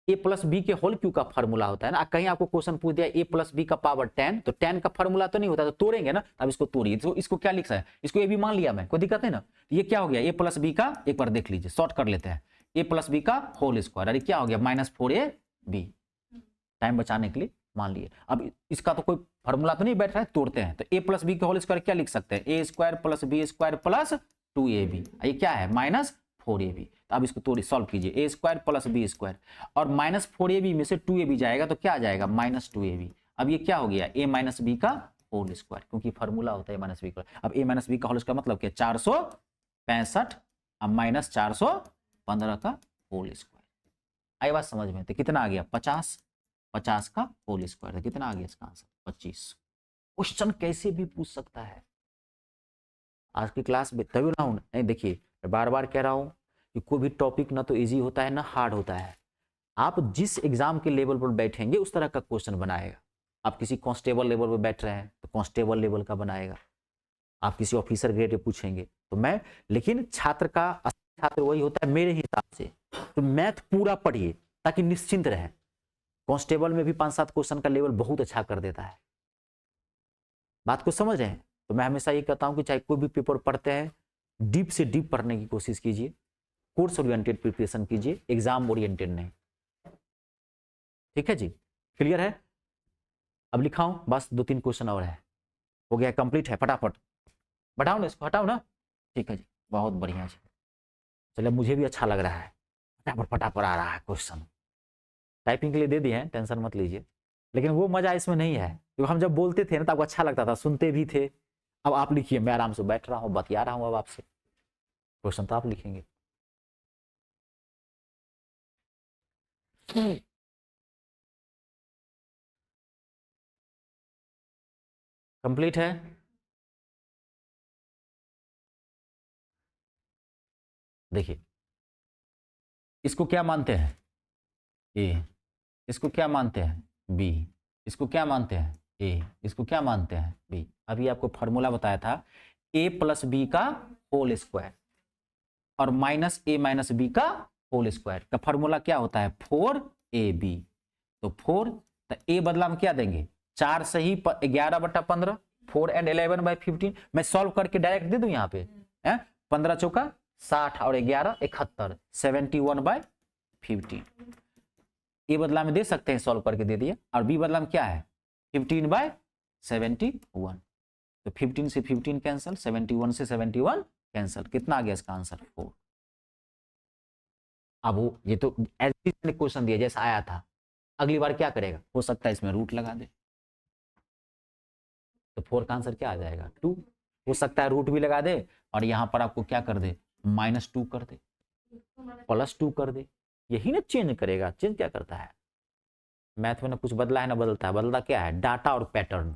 ए प्लस बी के होल क्यू का फॉर्मूला होता है ना। कहीं आपको क्वेश्चन पूछ दिया ए प्लस बी का पावर 10, तो 10 का फॉर्मूला तो नहीं होता, तो तोड़ेंगे ना। अब इसको तोड़िए, तो इसको क्या लिख सकते हैं, इसको ए भी मान लिया मैं, कोई दिक्कत नहीं ना। ये क्या हो गया ए प्लस बी का, एक बार देख लीजिए, शॉर्ट कर लेते हैं, ए प्लस बी का होल स्क्वायर, अरे क्या हो गया माइनस 4ab, टाइम बचाने के लिए मान लिए। अब इसका तो कोई फॉर्मूला तो नहीं बैठ रहा है, तोड़ते हैं। तो ए प्लस बी के होल स्क्वायर क्या लिख सकते हैं, A square plus B square plus 2ab, ये क्या है माइनस 4ab। तो अब इसको तोड़िए, सॉल्व कीजिए, ए स्क्वायर प्लस बी स्क्वायर और माइनस 4ab में से 2ab जाएगा तो क्या आ जाएगा माइनस 2ab। अब ये क्या हो गया ए माइनस बी का होल स्क्वायर, क्योंकि फॉर्मूला होता है माइनस बी का। अब ए माइनस बी का होल स्क्वायर मतलब क्या, 465 अब माइनस 415 का होल स्क्वायर। आई बात समझ में, तो कितना आ गया 50, 50 का होल स्क्वायर, तो कितना आ गया इसका आंसर 25। क्वेश्चन कैसे भी पूछ सकता है आज की क्लास में, तभी ना नहीं। देखिए मैं बार बार कह रहा हूं कि कोई भी टॉपिक ना तो इजी होता है ना हार्ड होता है, आप जिस एग्जाम के लेवल पर बैठेंगे उस तरह का क्वेश्चन बनाएगा। आप किसी कांस्टेबल लेवल पर बैठ रहे हैं तो कांस्टेबल लेवल का बनाएगा, आप किसी ऑफिसर ग्रेड पे पूछेंगे तो मैं, लेकिन छात्र का असली छात्र वही होता है मेरे हिसाब से, तो मैथ पूरा पढ़िए ताकि निश्चिंत रहे। कांस्टेबल में भी 5-7 क्वेश्चन का लेवल बहुत अच्छा कर देता है, बात को समझ रहे हैं। तो मैं हमेशा ये कहता हूं कि चाहे कोई भी पेपर पढ़ते हैं, डीप से डीप पढ़ने की कोशिश कीजिए, कोर्स ओरिएंटेड प्रिपरेशन कीजिए, एग्जाम ओरिएंटेड नहीं। ठीक है जी, क्लियर है। अब लिखाऊं, बस 2-3 क्वेश्चन और है, हो गया कंप्लीट है, फटाफट बढ़ाओ ना, इसको हटाओ ना। ठीक है जी, बहुत बढ़िया जी, चलिए मुझे भी अच्छा लग रहा है, फटाफट फटाफट आ रहा है क्वेश्चन। टाइपिंग के लिए दे दिए हैं, टेंशन मत लीजिए, लेकिन वो मजा इसमें नहीं है, क्योंकि हम जब बोलते थे ना तो आपको अच्छा लगता था, सुनते भी थे। अब आप लिखिए, मैं आराम से बैठ रहा हूँ, बतिया रहा हूँ अब आपसे, क्वेश्चन तो आप लिखेंगे। कंप्लीट है। देखिए इसको क्या मानते हैं ए, इसको क्या मानते हैं बी, इसको क्या मानते हैं ए, इसको क्या मानते हैं बी। अभी आपको फॉर्मूला बताया था ए प्लस बी का होल स्क्वायर और माइनस ए माइनस बी का होल स्क्वायर का फॉर्मूला क्या होता है 4ab। तो 4, तो ए बदला हम क्या देंगे 4 सही 11/15, 4 एंड 11/15। मैं सॉल्व करके डायरेक्ट दे दूं यहाँ पे, 15 चौका 60 और 11 71, 71/15। ए बदला में दे सकते हैं, सॉल्व करके दे दिया, और बी बदला में क्या है 15/71। तो 15 से 15 कैंसल, 71 से 71 कैंसल, कितना आ गया इसका आंसर 4। अब वो ये तो क्वेश्चन दिया जैसा आया था, अगली बार क्या करेगा, हो सकता है इसमें रूट लगा दे, तो 4 का आंसर क्या आ जाएगा 2। हो सकता है रूट भी लगा दे और यहां पर आपको क्या कर दे -2 कर दे, +2 कर दे, यही ना चेंज करेगा। चेंज क्या करता है, मैथ में ना कुछ बदला है ना बदलता है, बदलता क्या है डाटा और पैटर्न।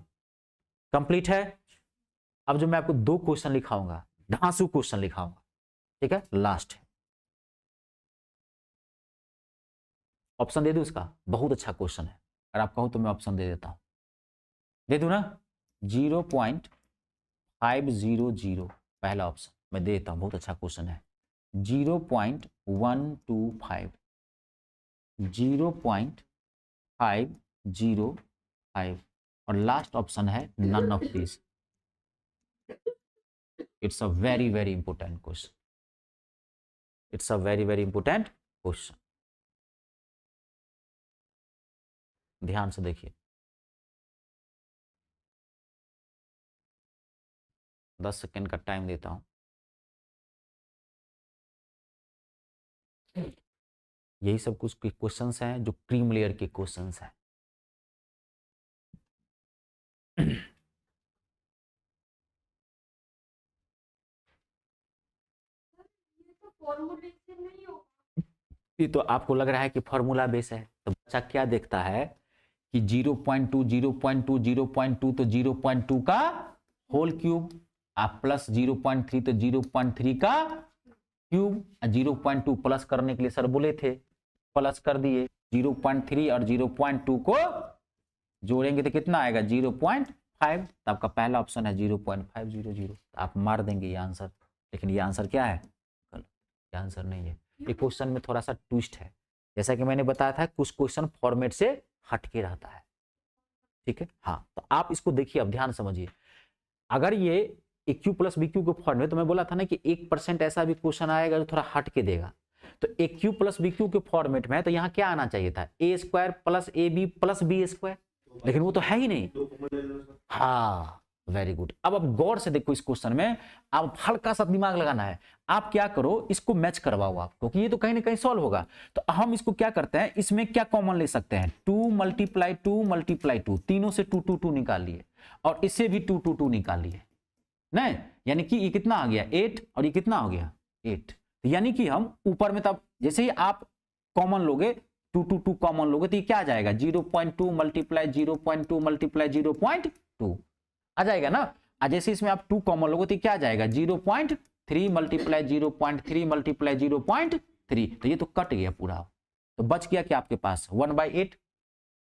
कंप्लीट है। अब जो मैं आपको 2 क्वेश्चन लिखाऊंगा, धांसू क्वेश्चन लिखाऊंगा, ठीक है, लास्ट है। ऑप्शन दे दूं इसका, बहुत अच्छा क्वेश्चन है, अगर आप कहो तो मैं ऑप्शन दे देता हूं, दे दूं ना। 0.500 पहला ऑप्शन मैं दे देता हूं, बहुत अच्छा क्वेश्चन है। 0.125, 0.505 और लास्ट ऑप्शन है none of this. It's a very very important question, it's a very very important question, ध्यान से देखिए। 10 सेकेंड का टाइम देता हूं। यही सब कुछ क्वेश्चंस हैं जो क्रीम लेयर के क्वेश्चंस हैं। ये तो फॉर्मूले से नहीं हो। ये तो आपको लग रहा है कि फॉर्मूला बेस है, तो बच्चा क्या देखता है कि 0.2 0.2 0.2 तो 0.2 का होल क्यूब, आप प्लस 0.3 तो 0.3 का क्यूब, 0.2 प्लस करने के लिए सर बोले थे, प्लस कर दिए। 0.3 और 0.2 को जोड़ेंगे तो कितना आएगा 0.5, तो आपका पहला ऑप्शन है 0.500। आप मार देंगे ये आंसर, लेकिन ये आंसर क्या है, गलत, ये आंसर नहीं है। ये क्वेश्चन में थोड़ा सा ट्विस्ट है, जैसा कि मैंने बताया था कुछ क्वेश्चन फॉर्मेट से हटके रहता है, ठीक है। हाँ, तो आप इसको देखिए, अब ध्यान समझिए। अगर ये ए क्यू प्लस बी क्यू के फॉर्म में, तो मैं बोला था ना कि 1% ऐसा भी क्वेश्चन आएगा जो थोड़ा हट के देगा, तो A cube plus B cube के फॉर्मेट में है, तो यहाँ क्या आना चाहिए था, A square plus A B plus B square, लेकिन वो तो है ही नहीं। हाँ, वेरी गुड। अब आप गौर से देखो इस क्वेश्चन में, आप हल्का सा दिमाग लगाना है। आप क्या करो, इसको मैच करवाओ आप, क्योंकि ये तो कहीं ना कहीं सॉल्व होगा। तो हम इसको क्या करते हैं, इसमें क्या कॉमन ले सकते हैं, 2 मल्टीप्लाई 2 मल्टीप्लाई 2, तीनों से 2 2 2 निकाल लिए, और इससे भी 2 2 2 निकाल लिए, नहीं, यानी कि ये कितना आ गया 8, और ये कितना हो गया 8। तो यानी कि हम ऊपर में, तब जैसे ही आप कॉमन लोगे 2 2 2 कॉमन लोगे, तो ये क्या आ जाएगा 0.2 मल्टीप्लाई 0.2 मल्टीप्लाई 0.2 आ जाएगा ना। जैसे इसमें आप 2 कॉमन लोगे तो क्या आ जाएगा 0.3 मल्टीप्लाई 0.3 मल्टीप्लाई 0.3, तो ये तो कट गया पूरा, तो बच गया क्या आपके पास 1/8,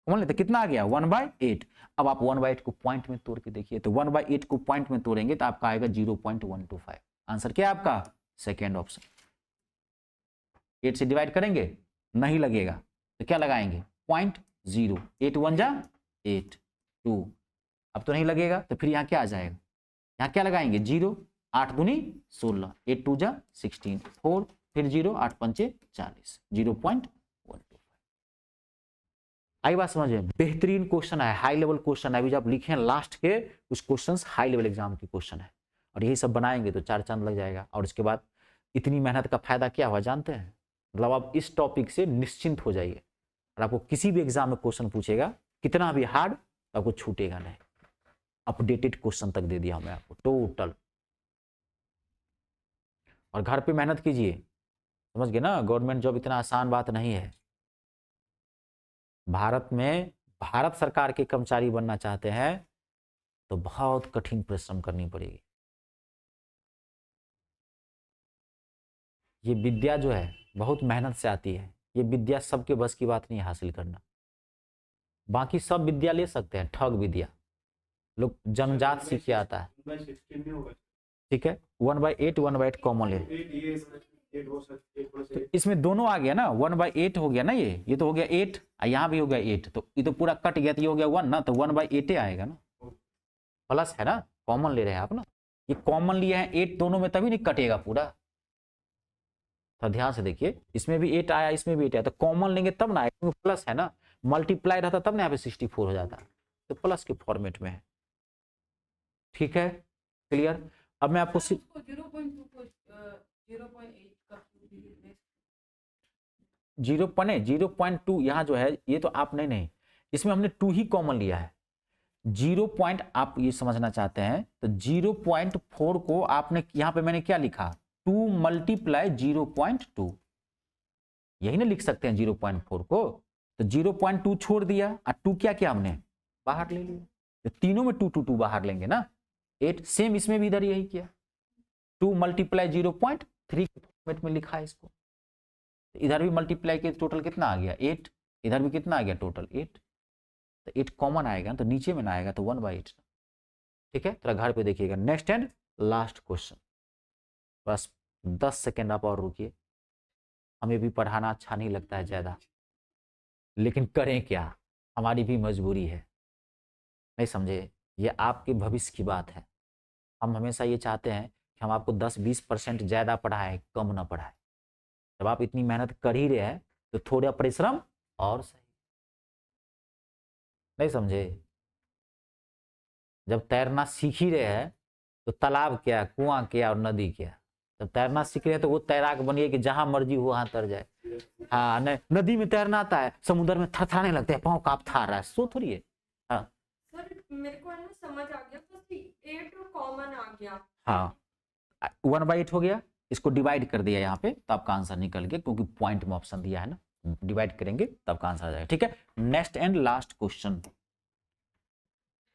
कॉमन लेते कितना आ गया 1/8। अब आप 1/8 को पॉइंट में तोड़ के देखिए, तो 1/8 को पॉइंट में तोड़ेंगे तो आपका आएगा 0.125। आंसर क्या है आपका, सेकेंड ऑप्शन। 8 से डिवाइड करेंगे नहीं लगेगा, तो क्या लगाएंगे 0.0, 8 1 जा 8 2, अब तो नहीं लगेगा, तो फिर यहाँ क्या आ जाएगा, यहाँ क्या लगाएंगे 0, 8 दूनी 16, 8 2 जा 16, 4 फिर 0, 8 पंचे 40, 0.125। आई बात समझ में, बेहतरीन क्वेश्चन है, हाई लेवल क्वेश्चन है। अभी जब लिखे लास्ट के कुछ क्वेश्चंस हाई लेवल एग्जाम के क्वेश्चन है, और यही सब बनाएंगे तो 4 चांद लग जाएगा। और इसके बाद इतनी मेहनत का फायदा क्या हुआ जानते हैं, मतलब आप इस टॉपिक से निश्चिंत हो जाइए, और आपको किसी भी एग्जाम में क्वेश्चन पूछेगा कितना भी हार्ड, तो आपको छूटेगा नहीं। अपडेटेड क्वेश्चन तक दे दिया हमें आपको टोटल। और घर पे मेहनत कीजिए, समझ गए ना, गवर्नमेंट जॉब इतना आसान बात नहीं है। भारत में भारत सरकार के कर्मचारी बनना चाहते हैं तो बहुत कठिन परिश्रम करनी पड़ेगी। ये विद्या जो है बहुत मेहनत से आती है, ये विद्या सबके बस की बात नहीं हासिल करना। बाकी सब विद्या ले सकते हैं, ठग विद्या लोग जन्मजात सीख के आता है, ठीक है। 1/8 1/8 कॉमन ले, तो इसमें दोनों आ गया ना, 1/8 हो गया ना, ये तो हो गया 8, यहाँ भी हो गया 8, तो ये तो पूरा कट गया, तो ये हो गया 1 ना, तो 1/8 आएगा ना, प्लस है ना, कॉमन ले रहे हैं आप ना, ये कॉमन लिए हैं 8 दोनों में, तभी नहीं कटेगा पूरा। तो ध्यान से देखिए, इसमें भी 8 आया, इसमें भी 8 आया, तो कॉमन लेंगे तब ना आएगा, प्लस है ना, मल्टीप्लाई रहता तब ना यहाँ पे 64 हो जाता, तो प्लस के फॉर्मेट में है, ठीक है, क्लियर। अब मैं आपको 0.2 यहाँ जो है, ये तो आप नहीं, इसमें हमने 2 ही कॉमन लिया है। 0 पॉइंट आप ये समझना चाहते हैं तो 0.4 को आपने यहाँ पे मैंने क्या लिखा 2 मल्टीप्लाई 0.2, यही ना लिख सकते हैं 0.4 को, तो 0.2 छोड़ दिया और 2 क्या किया हमने बाहर ले लिया, तो तीनों में 2 2 2 बाहर लेंगे ना 8, सेम इसमें भी इधर यही किया, 2 मल्टीप्लाई 0.3 फॉर्मेट में लिखा है इसको, तो इधर भी मल्टीप्लाई के टोटल कितना आ गया 8, इधर भी कितना आ गया टोटल 8, तो 8 कॉमन आएगा तो नीचे में ना आएगा, तो 1/8, ठीक है। तो घर पे देखिएगा। नेक्स्ट एंड लास्ट क्वेश्चन, बस 10 सेकेंड आप और रुकिए, हमें भी पढ़ाना अच्छा नहीं लगता है ज़्यादा, लेकिन करें क्या, हमारी भी मजबूरी है, नहीं समझे, ये आपके भविष्य की बात है। हम हमेशा ये चाहते हैं कि हम आपको 10-20% ज़्यादा पढ़ाएं, कम ना पढ़ाएं। जब आप इतनी मेहनत कर ही रहे हैं तो थोड़ा परिश्रम और सही, नहीं समझे। जब तैरना सीख ही रहे हैं तो तालाब क्या, कुआं क्या और नदी क्या, जब तैरना सीख रहे हैं तो वो तैराक बनिए कि जहां मर्जी हो वहां तर जाए। हाँ, नहीं नदी में तैरना आता है, समुद्र में थरथराने लगते हैं, पाँव कांप था रहा है, सो थोड़ी है। हाँ सर मेरे को है ना समझ आ गया, बस 8 कॉमन आ गया। हाँ, 1/8 हो गया, इसको डिवाइड कर दिया यहाँ पे, तो आपका आंसर निकल गया, क्योंकि पॉइंट में ऑप्शन दिया है ना। डिवाइड करेंगे तब का आंसर आ जाएगा। ठीक है, नेक्स्ट एंड लास्ट क्वेश्चन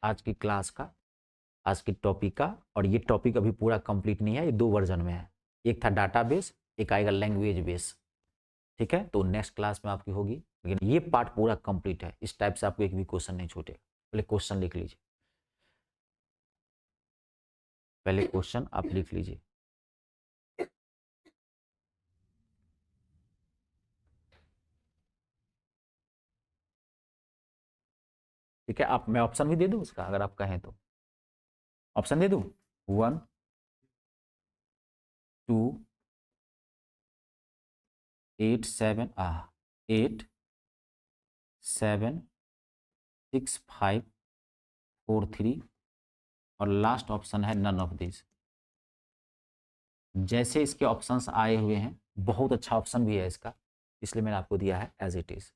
आज की क्लास का, आज के टॉपिक का। और ये टॉपिक अभी पूरा कंप्लीट नहीं है, ये 2 वर्जन में है, एक था डाटाबेस, एक आएगा लैंग्वेज बेस। ठीक है, तो नेक्स्ट क्लास में आपकी होगी, लेकिन ये पार्ट पूरा कंप्लीट है, इस टाइप से आपको एक भी क्वेश्चन नहीं छूटेगा। पहले क्वेश्चन लिख लीजिए, पहले क्वेश्चन आप लिख लीजिए। ठीक है, आप मैं ऑप्शन भी दे दूं उसका, अगर आप कहें तो ऑप्शन दे दूं। 1 2 8 7 8 7 6 5 4 3 और लास्ट ऑप्शन है नन ऑफ दिस। जैसे इसके ऑप्शंस आए हुए हैं, बहुत अच्छा ऑप्शन भी है इसका, इसलिए मैंने आपको दिया है एज इट इज।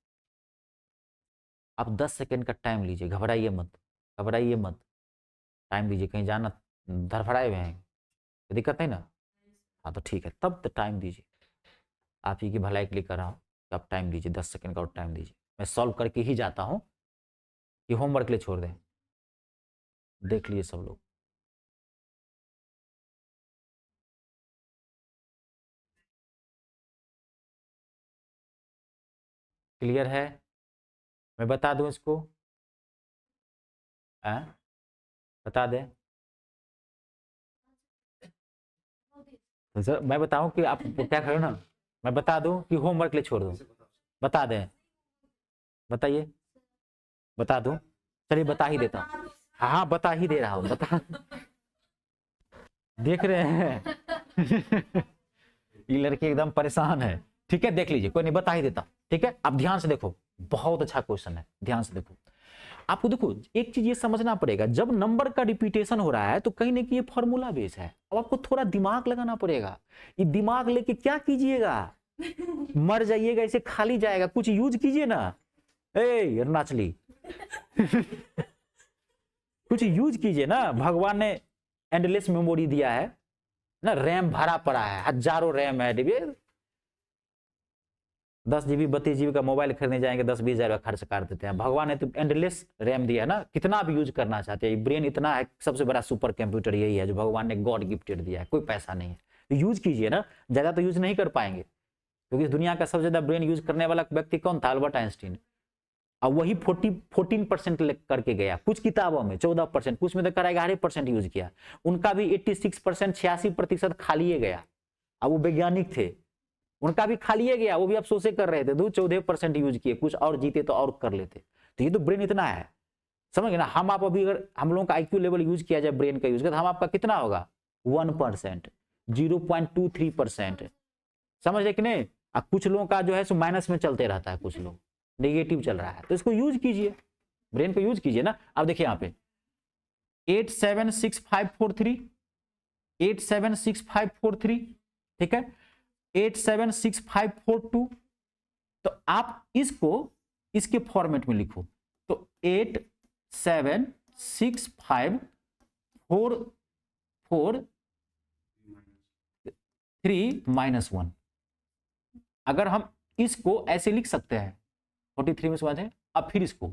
आप 10 सेकेंड का टाइम लीजिए, घबराइए मत, घबराइए मत, टाइम लीजिए, कहीं जाना धड़फड़ाए हुए हैं, कोई दिक्कत नहीं ना? हाँ तो ठीक है, तब तो टाइम दीजिए, आप ही की भलाई के लिए कर रहा हूँ, तो आप टाइम दीजिए, 10 सेकेंड का और टाइम दीजिए। मैं सॉल्व करके ही जाता हूँ, कि होमवर्क के लिए छोड़ दें। देख लीजिए सब लोग, क्लियर है? मैं बता दूं इसको, बता दें तो सर मैं बताऊं कि आप क्या करो ना, मैं बता दूं कि होमवर्क के लिए छोड़ दूं? बता दें, बताइए, बता दूं? चलिए बता ही देता हूँ, हाँ हाँ बता ही दे रहा हूँ, बता देख रहे हैं ये लड़की एकदम परेशान है। ठीक है, देख लीजिए, कोई नहीं, बता ही देता। ठीक है, अब ध्यान से देखो, बहुत अच्छा क्वेश्चन है, ध्यान से देखो। आपको देखो एक चीज ये समझना पड़ेगा, जब नंबर का रिपीटेशन हो रहा है तो कहीं ना कहीं ये फॉर्मूला बेस है। अब आपको थोड़ा दिमाग लगाना पड़ेगा, ये दिमाग लेके क्या कीजिएगा, मर जाइएगा, इसे खाली जाएगा, कुछ यूज कीजिए ना। ए अरुणाचली कुछ यूज कीजिए ना, भगवान ने एंडलेस मेमोरी दिया है ना, रैम भरा पड़ा है, हजारों रैम है। 10 GB 32 GB का मोबाइल खरीदने जाएंगे, 10-20 हजार खर्च कर देते हैं। भगवान ने तो एंडलेस रैम दिया है ना, कितना भी यूज करना चाहते हैं। ब्रेन इतना है, सबसे बड़ा सुपर कंप्यूटर यही है जो भगवान ने गॉड गिफ्टेड दिया है, कोई पैसा नहीं है, तो यूज कीजिए ना। ज्यादा तो यूज नहीं कर पाएंगे, क्योंकि इस दुनिया का सबसे ज्यादा ब्रेन यूज करने वाला व्यक्ति कौन था? Albert Einstein. अब वही 14% करके गया, कुछ किताबों में 14%, कुछ में तो करा 11% यूज किया, उनका भी 86% 86% खाली गया। अब वो वैज्ञानिक थे, उनका भी खाली गया, वो भी अफसोसे कर रहे थे, 14% यूज किए, कुछ और जीते तो और कर लेते। तो ये तो ब्रेन इतना है, समझ गए ना। हम आप अभी अगर हम लोगों का IQ लेवल यूज किया जाए ब्रेन का यूज कर, तो हम आपका कितना होगा? 1%, 0.23%, समझ रहे कि नहीं? अब कुछ लोगों का जो है सो माइनस में चलते रहता है, कुछ लोग नेगेटिव चल रहा है, तो इसको यूज कीजिए, ब्रेन को यूज कीजिए ना। अब देखिए यहाँ पे 876543, 876543, ठीक है, 876542, तो आप इसको इसके फॉर्मेट में लिखो, तो 876543-1। अगर हम इसको ऐसे लिख सकते हैं, 43 में से बात है। अब फिर इसको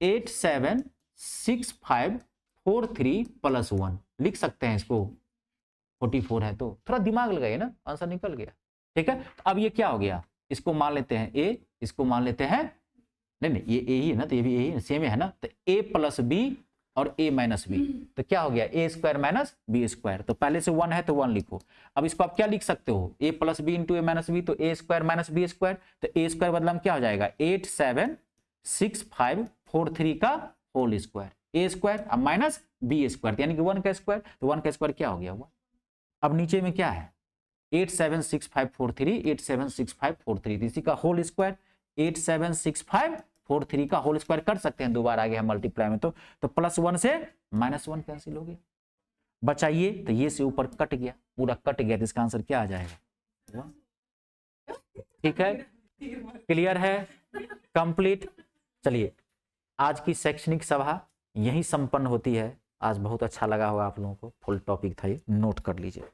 876543 लिख सकते हैं, इसको 44 है, तो थोड़ा दिमाग लगाइए ना, आंसर निकल गया। ठीक है, तो अब ये क्या हो गया, इसको मान लेते हैं A, इसको मान लेते हैं, नहीं ये A ही है ना, तो ये भी A ही सेम है ना, तो A + B और A - B, तो क्या हो गया? A² - B²। तो पहले से 1 है तो 1 लिखो। अब इसको आप क्या लिख सकते हो? A + B × A - B, तो A² - B², तो A² बदला में क्या हो जाएगा? 876543 का होल स्क्वायर, A² अब माइनस B², यानी कि 1 का स्क्वायर, तो 1 का स्क्वायर क्या हो गया? 1। अब नीचे में क्या है? 876543, 876543, इसी का होल स्क्वायर, 876543 का होल स्क्वायर कर सकते हैं, दोबारा आगे हम मल्टीप्लाई में, तो +1 से -1 कैंसिल हो गया, बचाइए, तो ये से ऊपर कट गया, पूरा कट गया, तो इसका आंसर क्या आ जाएगा? 1। ठीक है, क्लियर है, कंप्लीट। चलिए, आज की शैक्षणिक सभा यही संपन्न होती है। आज बहुत अच्छा लगा होगा आप लोगों को, फुल टॉपिक था ये, नोट कर लीजिए।